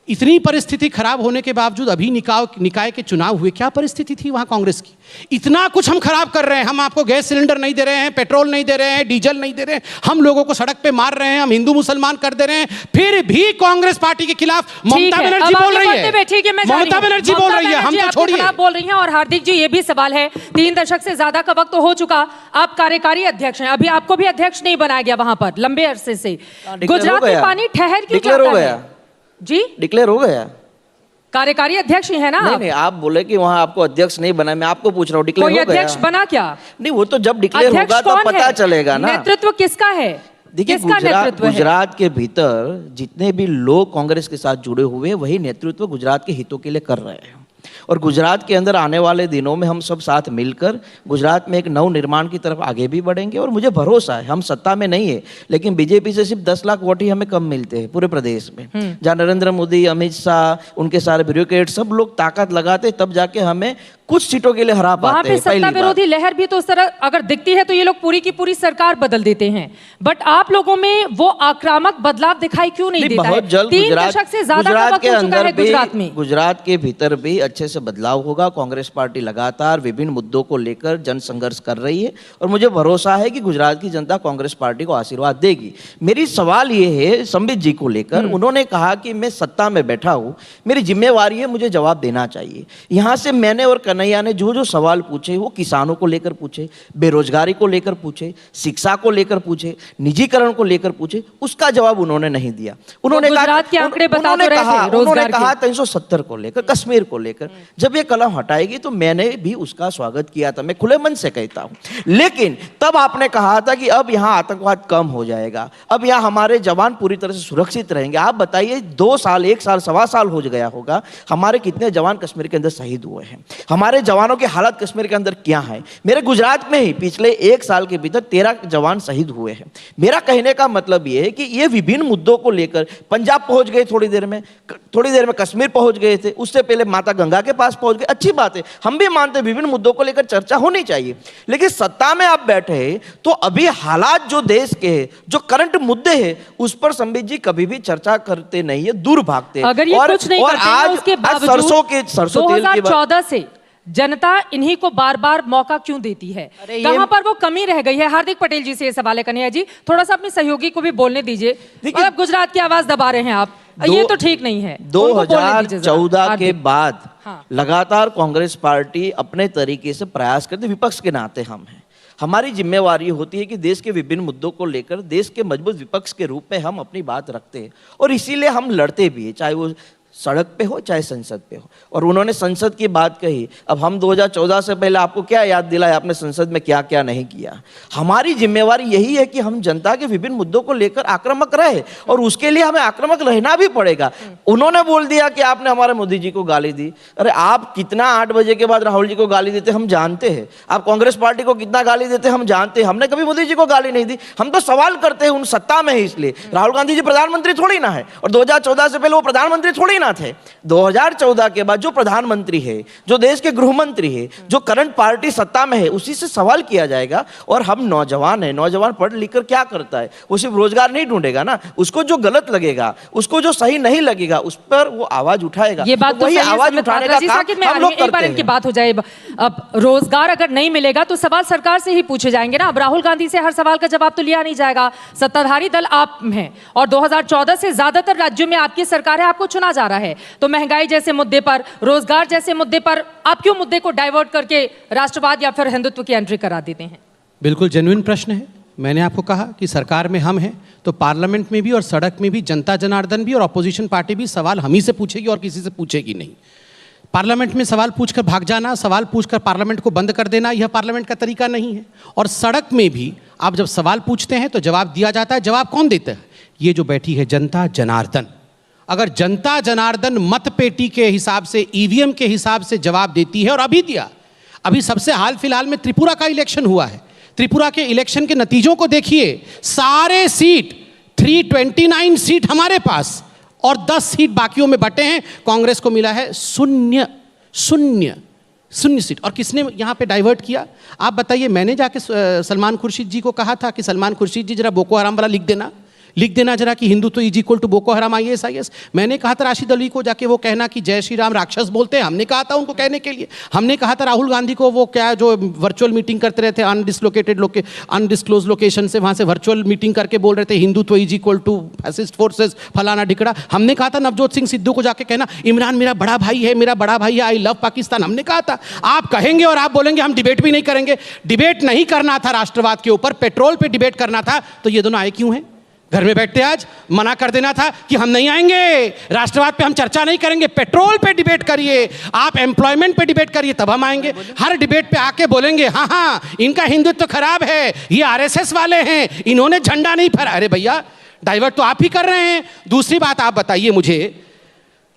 इतनी परिस्थिति खराब होने के बावजूद अभी निकाय के चुनाव हुए, क्या परिस्थिति थी वहां कांग्रेस की? इतना कुछ हम खराब कर रहे हैं, हम आपको गैस सिलेंडर नहीं दे रहे हैं, पेट्रोल नहीं दे रहे हैं, डीजल नहीं दे रहे हैं, हम लोगों को सड़क पे मार रहे हैं, हम हिंदू मुसलमान कर दे रे हैं, फिर भी कांग्रेस पार्टी के खिलाफ ममता बनर्जी बोल रही है। ठीक है, मैं ममता बनर्जी बोल रही है, हम तो छोड़िए। बोल रही हैं। और हार्दिक जी, ये भी सवाल है, 3 दशक से ज्यादा का वक्त तो हो चुका, आप कार्यकारी अध्यक्ष हैं, अभी आपको भी अध्यक्ष नहीं बनाया गया वहां पर लंबे अरसे से। गुजरात में पानी ठहर क्यों जाता है? जी, डिक्लेयर हो गया। कार्यकारी अध्यक्ष ही है ना? नहीं, आप बोले कि वहां आपको अध्यक्ष नहीं बना, मैं आपको पूछ रहा हूँ डिक्लेयर कोई हो गया? अध्यक्ष बना क्या? नहीं, वो तो जब डिक्लेयर अध्यक्ष होगा तो कौन पता है? चलेगा ना। नेतृत्व किसका है? देखिए, किसका नेतृत्व है? गुजरात के भीतर जितने भी लोग कांग्रेस के साथ जुड़े हुए हैं, वही नेतृत्व गुजरात के हितों के लिए कर रहे हैं। और गुजरात के अंदर आने वाले दिनों में हम सब साथ मिलकर गुजरात में एक नव निर्माण की तरफ आगे भी बढ़ेंगे। और मुझे भरोसा है, हम सत्ता में नहीं है, लेकिन बीजेपी से सिर्फ 10 लाख वोट ही हमें कम मिलते हैं पूरे प्रदेश में। जहाँ नरेंद्र मोदी, अमित शाह, उनके सारे ब्यूरोक्रेट सब लोग ताकत लगाते, तब जाके हमें कुछ सीटों के लिए हरा वहां पाते पे हैं। सत्ता विरोधी लहर भी तो उस तरह अगर दिखती है तो ये लोग पूरी की पूरी सरकार बदल देते हैं, बट आप लोगों में वो आक्रामक बदलाव दिखाई क्यों नहीं देता है? बहुत जल्द 3 दशक से ज्यादा का वक्त हो चुका है गुजरात में। गुजरात के भीतर भी अच्छे से बदलाव होगा। कांग्रेस पार्टी लगातार विभिन्न मुद्दों को लेकर जन संघर्ष कर रही है और मुझे भरोसा है कि गुजरात की जनता कांग्रेस पार्टी को आशीर्वाद देगी। मेरी सवाल ये है संबित जी को लेकर, उन्होंने कहा कि मैं सत्ता में बैठा हूं, मेरी जिम्मेवारी है, मुझे जवाब देना चाहिए। यहां से मैंने और कन्हैया ने जो सवाल पूछे वो किसानों को लेकर पूछे, बेरोजगारी को लेकर पूछे, शिक्षा को लेकर पूछे, निजीकरण को लेकर पूछे, उसका जवाब उन्होंने नहीं दिया। उन्होंने गुजरात के आंकड़े बता तो रहे थे उन्होंने कहा 370 को लेकर, कश्मीर को लेकर जब ये कलम हटाएगी तो मैंने भी उसका स्वागत किया था, मैं खुले मन से कहता हूं। लेकिन तब आपने कहा था कि अब यहां आतंकवाद कम हो जाएगा, अब यहां हमारे जवान पूरी तरह से सुरक्षित रहेंगे। आप बताइए, 2 साल, 1 साल, 1.25 साल हो गया होगा, हमारे कितने जवान कश्मीर के अंदर शहीद हुए हैं, हमारे जवानों की हालत कश्मीर के अंदर क्या है? मेरे गुजरात में ही पिछले 1 साल के भीतर 13 जवान शहीद हुए हैं। मेरा कहने का मतलब यह है कि ये विभिन्न मुद्दों को लेकर पंजाब पहुंच गए, थोड़ी देर में कश्मीर पहुंच गए थे, उससे पहले माता गंगा के पास पहुंच गए। अच्छी बात है, हम भी मानते हैं विभिन्न मुद्दों को लेकर चर्चा होनी चाहिए, लेकिन सत्ता में आप बैठे हैं तो अभी हालात जो देश के हैं, जो करंट मुद्दे हैं, उस पर संबित जी कभी भी चर्चा करते नहीं है, दूर भागते हैं। अगर ये कुछ नहीं करते हैं, उसके बावजूद सरसों तेल की 2014 से जनता इन्हीं को बार बार मौका क्यों देती है? कहां पर वो कमी रह गई है? हार्दिक पटेल जी से ये सवाल है। कन्हैया जी, थोड़ा सा अपने सहयोगी को भी बोलने दीजिए। मतलब गुजरात की आवाज दबा रहे हैं आप, ये तो ठीक नहीं है। 2014 के बाद हाँ। लगातार कांग्रेस पार्टी अपने तरीके से प्रयास करती, विपक्ष के नाते हम हैं, हमारी जिम्मेवारी होती है कि देश के विभिन्न मुद्दों को लेकर देश के मजबूत विपक्ष के रूप में हम अपनी बात रखते हैं और इसीलिए हम लड़ते भी हैं, चाहे वो सड़क पे हो चाहे संसद पे हो। और उन्होंने संसद की बात कही, अब हम 2014 से पहले आपको क्या याद दिलाया आपने संसद में क्या क्या नहीं किया? हमारी जिम्मेवारी यही है कि हम जनता के विभिन्न मुद्दों को लेकर आक्रामक रहे और उसके लिए हमें आक्रामक रहना भी पड़ेगा। उन्होंने बोल दिया कि आपने हमारे मोदी जी को गाली दी। अरे आप कितना 8 बजे के बाद राहुल जी को गाली देते हम जानते हैं, आप कांग्रेस पार्टी को कितना गाली देते हम जानते हैं। हमने कभी मोदी जी को गाली नहीं दी, हम तो सवाल करते हैं उन सत्ता में है, इसलिए राहुल गांधी जी प्रधानमंत्री थोड़ी ना है और 2014 से पहले वो प्रधानमंत्री थोड़ी आदित्यनाथ है, 2014 के बाद जो प्रधानमंत्री है, जो देश के गृह मंत्री है, जो करंट पार्टी सत्ता में है, उसी से सवाल किया जाएगा। और हम नौजवान हैं, नौजवान पढ़ लिख कर क्या करता है? वो सिर्फ रोजगार नहीं ढूंढेगा ना, उसको जो गलत लगेगा, उसको जो सही नहीं लगेगा, उस पर वो आवाज उठाएगा। ये बात तो वही सही है, आवाज संबित उठाने पात्रा का जी, काम साकिब, मैं हम लोग एक बार करते इनकी हैं। बात हो जाए। अब रोजगार अगर नहीं मिलेगा तो सवाल सरकार से ही पूछे जाएंगे ना। अब राहुल गांधी से हर सवाल का जवाब तो लिया नहीं जाएगा। सत्ताधारी दल आप हैं और 2014 से ज्यादातर राज्यों में आपकी सरकार है, आपको चुना जा रहा है। तो महंगाई जैसे मुद्दे पर, रोजगार जैसे मुद्दे पर आप क्यों मुद्दे को डाइवर्ट करके राष्ट्रवाद या फिर हिंदुत्व की एंट्री करा देते हैं? बिल्कुल जेन्युइन प्रश्न है। मैंने आपको कहा कि सरकार में हम हैं तो पार्लियामेंट में भी और सड़क में भी जनता जनार्दन भी और अपोजिशन पार्टी भी सवाल हम ही से पूछेगी और किसी से पूछेगी नहीं। पार्लियामेंट में सवाल पूछकर भाग जाना, सवाल पूछकर पार्लियामेंट को बंद कर देना, यह पार्लियामेंट का तरीका नहीं है। और सड़क में भी आप जब सवाल पूछते हैं तो जवाब दिया जाता है। जवाब कौन देता है? ये जो बैठी है जनता जनार्दन। अगर जनता जनार्दन मत पेटी के हिसाब से, ईवीएम के हिसाब से जवाब देती है, और अभी दिया, अभी सबसे हाल फिलहाल में त्रिपुरा का इलेक्शन हुआ है। त्रिपुरा के इलेक्शन के नतीजों को देखिए, सारे सीट 329 सीट हमारे पास और 10 सीट बाकियों में बटे हैं। कांग्रेस को मिला है शून्य सीट। और किसने यहां पे डाइवर्ट किया? आप बताइए। मैंने जाके सलमान खुर्शीद जी को कहा था कि सलमान खुर्शीद जी जरा बोको हराम वाला लिख देना जरा कि Hindutva is equal to Boko Haram IAS। मैंने कहा था राशिद अली को जाके वो कहना कि जय श्री राम राक्षस बोलते हैं, हमने कहा था उनको कहने के लिए। हमने कहा था राहुल गांधी को वो क्या जो वर्चुअल मीटिंग करते रहते अनडिस्क्लोज लोकेशन से, वहां से वर्चुअल मीटिंग करके बोल रहे थे Hindutva is equal to fascist forces फलाना ढिकड़ा। हमने कहा था नवजोत सिंह सिद्धू को जाके कहना इमरान मेरा बड़ा भाई है, आई लव पाकिस्तान। हमने कहा था। आप कहेंगे और आप बोलेंगे हम डिबेट भी नहीं करेंगे। डिबेट नहीं करना था राष्ट्रवाद के ऊपर, पेट्रोल पे डिबेट करना था, तो ये दोनों आए क्यों हैं? घर में बैठते आज मना कर देना था कि हम नहीं आएंगे, राष्ट्रवाद पे हम चर्चा नहीं करेंगे, पेट्रोल पे डिबेट करिए, आप एम्प्लॉयमेंट पे डिबेट करिए, तब हम आएंगे। हर डिबेट पे आके बोलेंगे हाँ इनका हिंदुत्व खराब है, ये RSS वाले हैं, इन्होंने झंडा नहीं फहराया। अरे भैया, डाइवर्ट तो आप ही कर रहे हैं। दूसरी बात आप बताइए मुझे,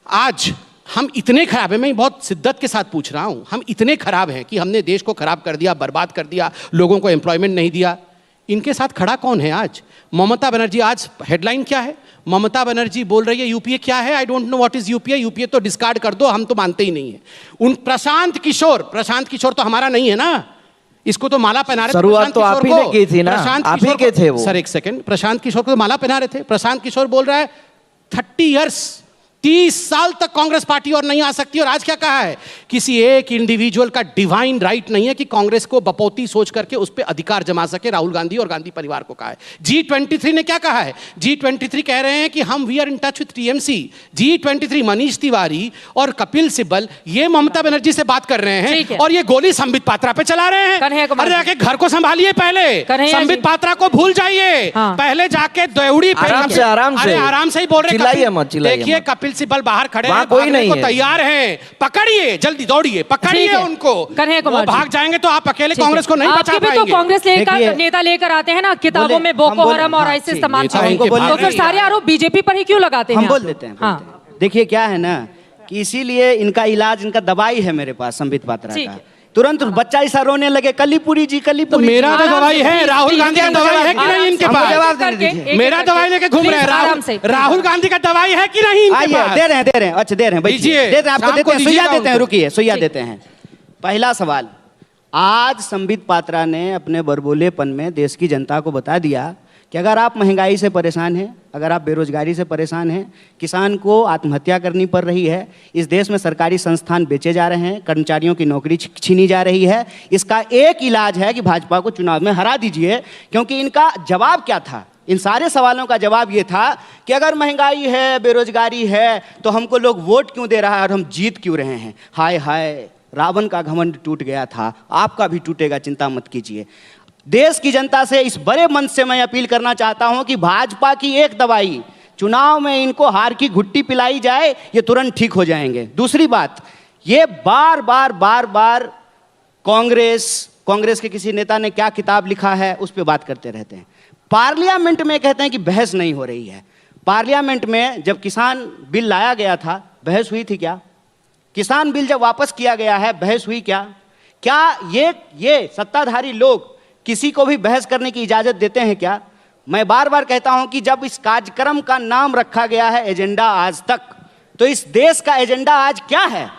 आज हम इतने खराब हैं, मैं बहुत शिद्दत के साथ पूछ रहा हूं, हम इतने खराब हैं कि हमने देश को खराब कर दिया, बर्बाद कर दिया, लोगों को एम्प्लॉयमेंट नहीं दिया। इनके साथ खड़ा कौन है आज? ममता बनर्जी। आज हेडलाइन क्या है? ममता बनर्जी बोल रही है यूपीए क्या है? I don't know what is UPA तो डिस्कार्ड कर दो, हम तो मानते ही नहीं है। उन प्रशांत किशोर तो हमारा नहीं है ना, इसको तो माला पहना रहे थे। शुरुआत तो आप ही ने की थी ना, आप ही के थे वो। सर एक सेकंड, प्रशांत किशोर को तो माला पहना रहे थे। प्रशांत किशोर बोल रहा है 30 साल तक कांग्रेस पार्टी और नहीं आ सकती। और आज क्या कहा है? किसी एक इंडिविजुअल का डिवाइन राइट नहीं है कि कांग्रेस को बपौती सोच करके उस पर अधिकार जमा सके। राहुल गांधी और गांधी परिवार को कहा है। G23 ने क्या कहा है? G23 कह रहे हैं कि हम we are in touch with TMC। G23 Manish Tiwari और कपिल सिब्बल ये ममता बनर्जी से बात कर रहे हैं और ये गोली संबित पात्रा पे चला रहे हैं। अरे जाके घर को संभालिए, पहले संबित पात्रा को भूल जाइए, पहले जाके दौड़ी पे आराम से ही बोल रहे। देखिए कपिल सिब्बल बाहर खड़े हैं, कोई नहीं है, तैयार हैं, पकड़िए, जल्दी दौड़िए, पकड़िए उनको। वो भाग जाएंगे तो आप अकेले कांग्रेस को नहीं बचा पाएंगे। तो कांग्रेस नेता लेकर आते हैं ना किताबों में बोको हराम और ISIS तमाम चीजें, तो फिर सारे आरोप बीजेपी पर ही क्यों लगाते हैं? हम बोल देते हैं। देखिए क्या है ना कि इसीलिए इनका इलाज, इनका दवाई है मेरे पास संबित पात्रा का। तुरंत बच्चा ऐसा रोने लगे कलीपुरी जी। तो मेरा तो दवाई है, राहुल गांधी का दवाई है कि नहीं इनके पास? मेरा दवाई लेके घूम रहे हैं। राहुल गांधी का दवाई है कि नहीं इनके पास? दे रहे हैं। अच्छा दे रहे हैं, आपको देते हैं, सुइया देते हैं, रुकिए सुइया देते हैं। पहला सवाल, आज संबित पात्रा ने अपने बरबोलेपन में देश की जनता को बता दिया कि अगर आप महंगाई से परेशान हैं, अगर आप बेरोजगारी से परेशान हैं, किसान को आत्महत्या करनी पड़ रही है, इस देश में सरकारी संस्थान बेचे जा रहे हैं, कर्मचारियों की नौकरी छीनी जा रही है, इसका एक इलाज है कि भाजपा को चुनाव में हरा दीजिए। क्योंकि इनका जवाब क्या था? इन सारे सवालों का जवाब ये था कि अगर महंगाई है, बेरोजगारी है, तो हमको लोग वोट क्यों दे रहा है और हम जीत क्यों रहे हैं? हाय हाय, रावण का घमंड टूट गया था, आपका भी टूटेगा, चिंता मत कीजिए। देश की जनता से इस बड़े मंच से मैं अपील करना चाहता हूं कि भाजपा की एक दवाई, चुनाव में इनको हार की घुट्टी पिलाई जाए, ये तुरंत ठीक हो जाएंगे। दूसरी बात, ये बार बार कांग्रेस के किसी नेता ने क्या किताब लिखा है उस पर बात करते रहते हैं। पार्लियामेंट में कहते हैं कि बहस नहीं हो रही है। पार्लियामेंट में जब किसान बिल लाया गया था, बहस हुई थी क्या? किसान बिल जब वापस किया गया है, बहस हुई क्या? क्या ये सत्ताधारी लोग किसी को भी बहस करने की इजाजत देते हैं क्या? मैं बार बार कहता हूं कि जब इस कार्यक्रम का नाम रखा गया है एजेंडा आज तक, तो इस देश का एजेंडा आज क्या है,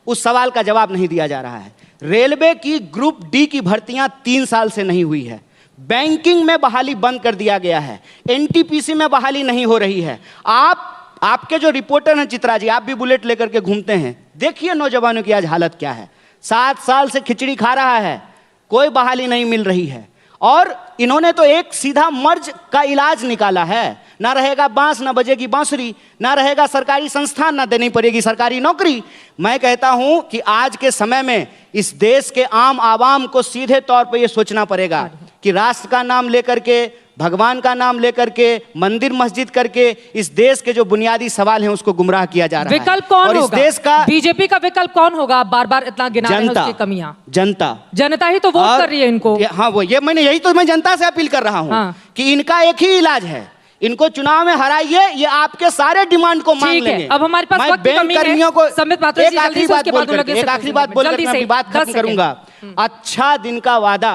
उस सवाल का जवाब नहीं दिया जा रहा है। रेलवे की ग्रुप डी की भर्तियां 3 साल से नहीं हुई है, बैंकिंग में बहाली बंद कर दिया गया है, एनटीपीसी में बहाली नहीं हो रही है। आपके जो रिपोर्टर हैं चित्रा जी, आप भी बुलेट लेकर के घूमते हैं, देखिए नौजवानों की आज हालत क्या है। 7 साल से खिचड़ी खा रहा है, कोई बहाली नहीं मिल रही है। और इन्होंने तो एक सीधा मर्ज का इलाज निकाला है, ना रहेगा बांस ना बजेगी बांसुरी, ना रहेगा सरकारी संस्थान ना देनी पड़ेगी सरकारी नौकरी। मैं कहता हूं कि आज के समय में इस देश के आम आवाम को सीधे तौर पर यह सोचना पड़ेगा कि राष्ट्र का नाम लेकर के, भगवान का नाम लेकर के, मंदिर मस्जिद करके इस देश के जो बुनियादी सवाल हैं उसको गुमराह किया जा रहा है। विकल्प कौन और होगा? इस देश का बीजेपी का विकल्प कौन होगा? आप बार-बार इतना गिना रहे हैं उसकी कमियां। जनता ही तो वोट कर रही है इनको। हाँ, वो ये यही तो मैं जनता से अपील कर रहा हूँ हाँ। कि इनका एक ही इलाज है, इनको चुनाव में हराइए, ये आपके सारे डिमांड को मांग लेंगे। अब हमारे पास वक्त की कमी है। संबित पात्रा जी, एक आखिरी बात बोलकर मैं अपनी बात खत्म करूंगा। अच्छा दिन का वादा,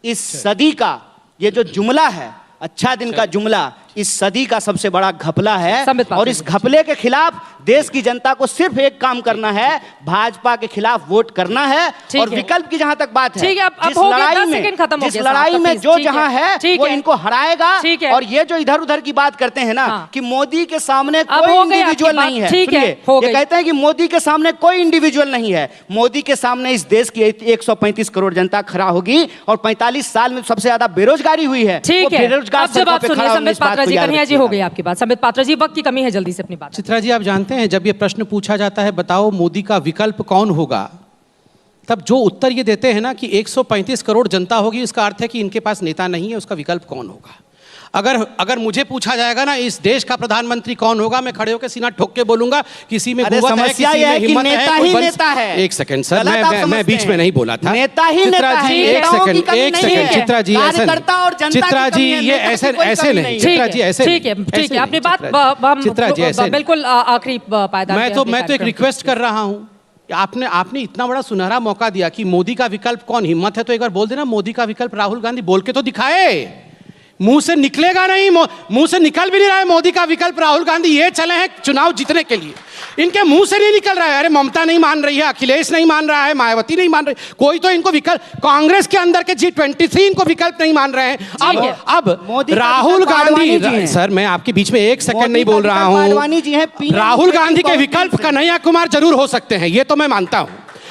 इस सदी का ये जो जुमला है, अच्छा दिन का जुमला इस सदी का सबसे बड़ा घपला है। और इस घपले के खिलाफ देश की जनता को सिर्फ एक काम करना है, भाजपा के खिलाफ वोट करना है। और विकल्प की जहां तक बात है, जिस लड़ाई में जो जहां है वो इनको हराएगा। और ये जो इधर उधर की बात करते हैं ना कि मोदी के सामने कोई इंडिविजुअल नहीं है, ये कहते हैं कि मोदी के सामने कोई इंडिविजुअल नहीं है। मोदी के सामने इस देश की 135 करोड़ जनता खड़ा होगी और 45 साल में सबसे ज्यादा बेरोजगारी हुई है। बेरोजगार कन्हैया जी, हो गई आपकी बात। संबित पात्रा जी, वक्त की कमी है, जल्दी से अपनी बात। चित्रा जी, आप जानते हैं जब ये प्रश्न पूछा जाता है बताओ मोदी का विकल्प कौन होगा, तब जो उत्तर ये देते हैं ना कि 135 करोड़ जनता होगी, इसका अर्थ है कि इनके पास नेता नहीं है, उसका विकल्प कौन होगा। अगर मुझे पूछा जाएगा ना इस देश का प्रधानमंत्री कौन होगा, मैं खड़े होकर सीना ठोक के बोलूंगा किसी में कुव्वत है, किसी में हिम्मत है, नेता है। एक सेकंड सर, मैं बीच में नहीं बोला था। नेता ही चित्रा नेता जी, है। एक सेकंड चित्रा जी, ऐसे चित्रा जी, ये ऐसे नहीं, चित्रा जी ऐसे ठीक है, अपनी बात चित्रा जी ऐसे बिल्कुल आखिरी पायदान। मैं तो एक रिक्वेस्ट कर रहा हूँ, आपने इतना बड़ा सुनहरा मौका दिया कि मोदी का विकल्प कौन, हिम्मत है तो एक बार बोल देना मोदी का विकल्प राहुल गांधी, बोल के तो दिखाए। मुंह से निकलेगा नहीं, मुंह से निकल भी नहीं रहा है मोदी का विकल्प राहुल गांधी। ये चले हैं चुनाव जीतने के लिए, इनके मुंह से नहीं निकल रहा है। अरे ममता नहीं मान रही है, अखिलेश नहीं मान रहा है, मायावती नहीं मान रही, कोई तो इनको विकल्प, कांग्रेस के अंदर के G23 इनको विकल्प नहीं मान रहे हैं। अब राहुल गांधी, सर मैं आपके बीच में एक सेकंड नहीं बोल रहा हूं, राहुल गांधी के विकल्प कन्हैया कुमार जरूर हो सकते हैं, ये तो मैं मानता हूं।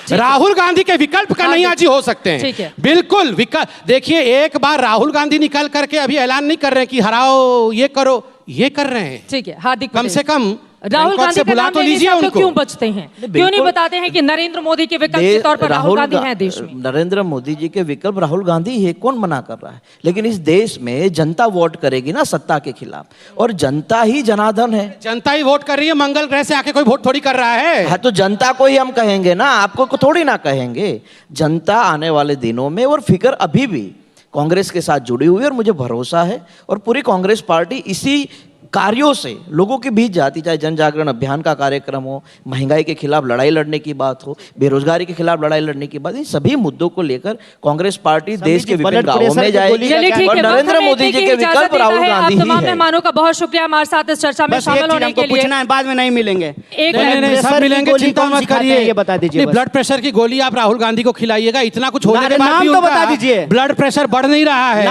राहुल गांधी के विकल्प कन्हैया जी हो सकते हैं, बिल्कुल विकल्प। देखिए एक बार राहुल गांधी निकल करके अभी ऐलान नहीं कर रहे हैं कि हराओ, ये करो, ये कर रहे हैं। ठीक है, हार्दिक कम से कम राहुल गांधी का नाम लेने से आप लोग क्यों बचते हैं? क्यों नहीं बताते हैं कि नरेंद्र मोदी के विकल्प के तौर पर राहुल गांधी हैं देश में? नरेंद्र मोदी जी के विकल्प राहुल गांधी है, कौन मना कर रहा है? लेकिन इस देश में जनता वोट करेगी ना सत्ता के खिलाफ, और जनता ही जनार्दन है। जनता ही वोट कर रही है, मंगल ग्रह से आके कोई वोट थोड़ी कर रहा है। हाँ, तो जनता को ही हम कहेंगे ना, आपको थोड़ी ना कहेंगे। जनता आने वाले दिनों में, और फिक्र अभी भी कांग्रेस के साथ जुड़ी हुई है, और मुझे भरोसा है और पूरी कांग्रेस पार्टी इसी कार्यों से लोगों के बीच जाती, चाहे जन जागरण अभियान का कार्यक्रम हो, महंगाई के खिलाफ लड़ाई लड़ने की बात हो, बेरोजगारी के खिलाफ लड़ाई लड़ने की बात, इन सभी मुद्दों को लेकर कांग्रेस पार्टी देश के विभिन्न गांवों में जाएगी। और नरेंद्र मोदी जी के विकल्प राहुल गांधी ही है। मेहमानों का बहुत शुक्रिया हमारे साथ इस चर्चा में शामिल होने के लिए। बाद में नहीं मिलेंगे, सब मिलेंगे, चिंता मत करिए। ये बता दीजिए, ब्लड प्रेशर की गोली आप राहुल गांधी को खिलाइएगा, इतना कुछ होने के बाद भी बता दीजिए ब्लड प्रेशर बढ़ नहीं रहा है।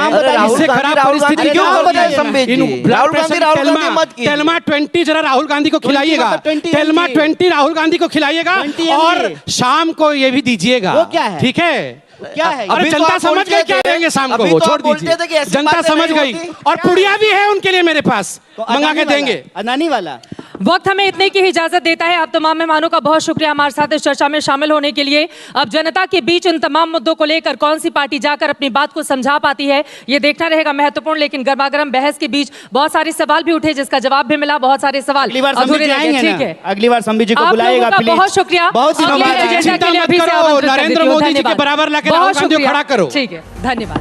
इससे खराब परिस्थिति क्यों हो रही है? टेल्मा 20 जरा राहुल गांधी को खिलाइएगा, टेल्मा 20 राहुल गांधी को खिलाइएगा, और शाम को ये भी दीजिएगा। वो क्या है? ठीक है, क्या है? अरे जनता समझ गई क्या देंगे शाम को, वो छोड़ दीजिए, जनता समझ गई। और पुड़िया भी है उनके लिए मेरे पास, मंगा के देंगे। अदानी वाला वक्त हमें इतने की इजाजत देता है। आप तमाम मेहमानों का बहुत शुक्रिया हमारे साथ इस चर्चा में शामिल होने के लिए। अब जनता के बीच उन तमाम मुद्दों को लेकर कौन सी पार्टी जाकर अपनी बात को समझा पाती है, ये देखना रहेगा महत्वपूर्ण। लेकिन गर्मागर्म बहस के बीच बहुत सारे सवाल भी उठे, जिसका जवाब भी मिला, बहुत सारे सवाल अधूरे रह गए। ठीक है, अगली बार संबित जी को बुलाइएगा प्लीज। बहुत शुक्रिया, बहुत नरेंद्र मोदी जी के बराबर लाके राहुल गांधी को खड़ा करो। ठीक है, धन्यवाद।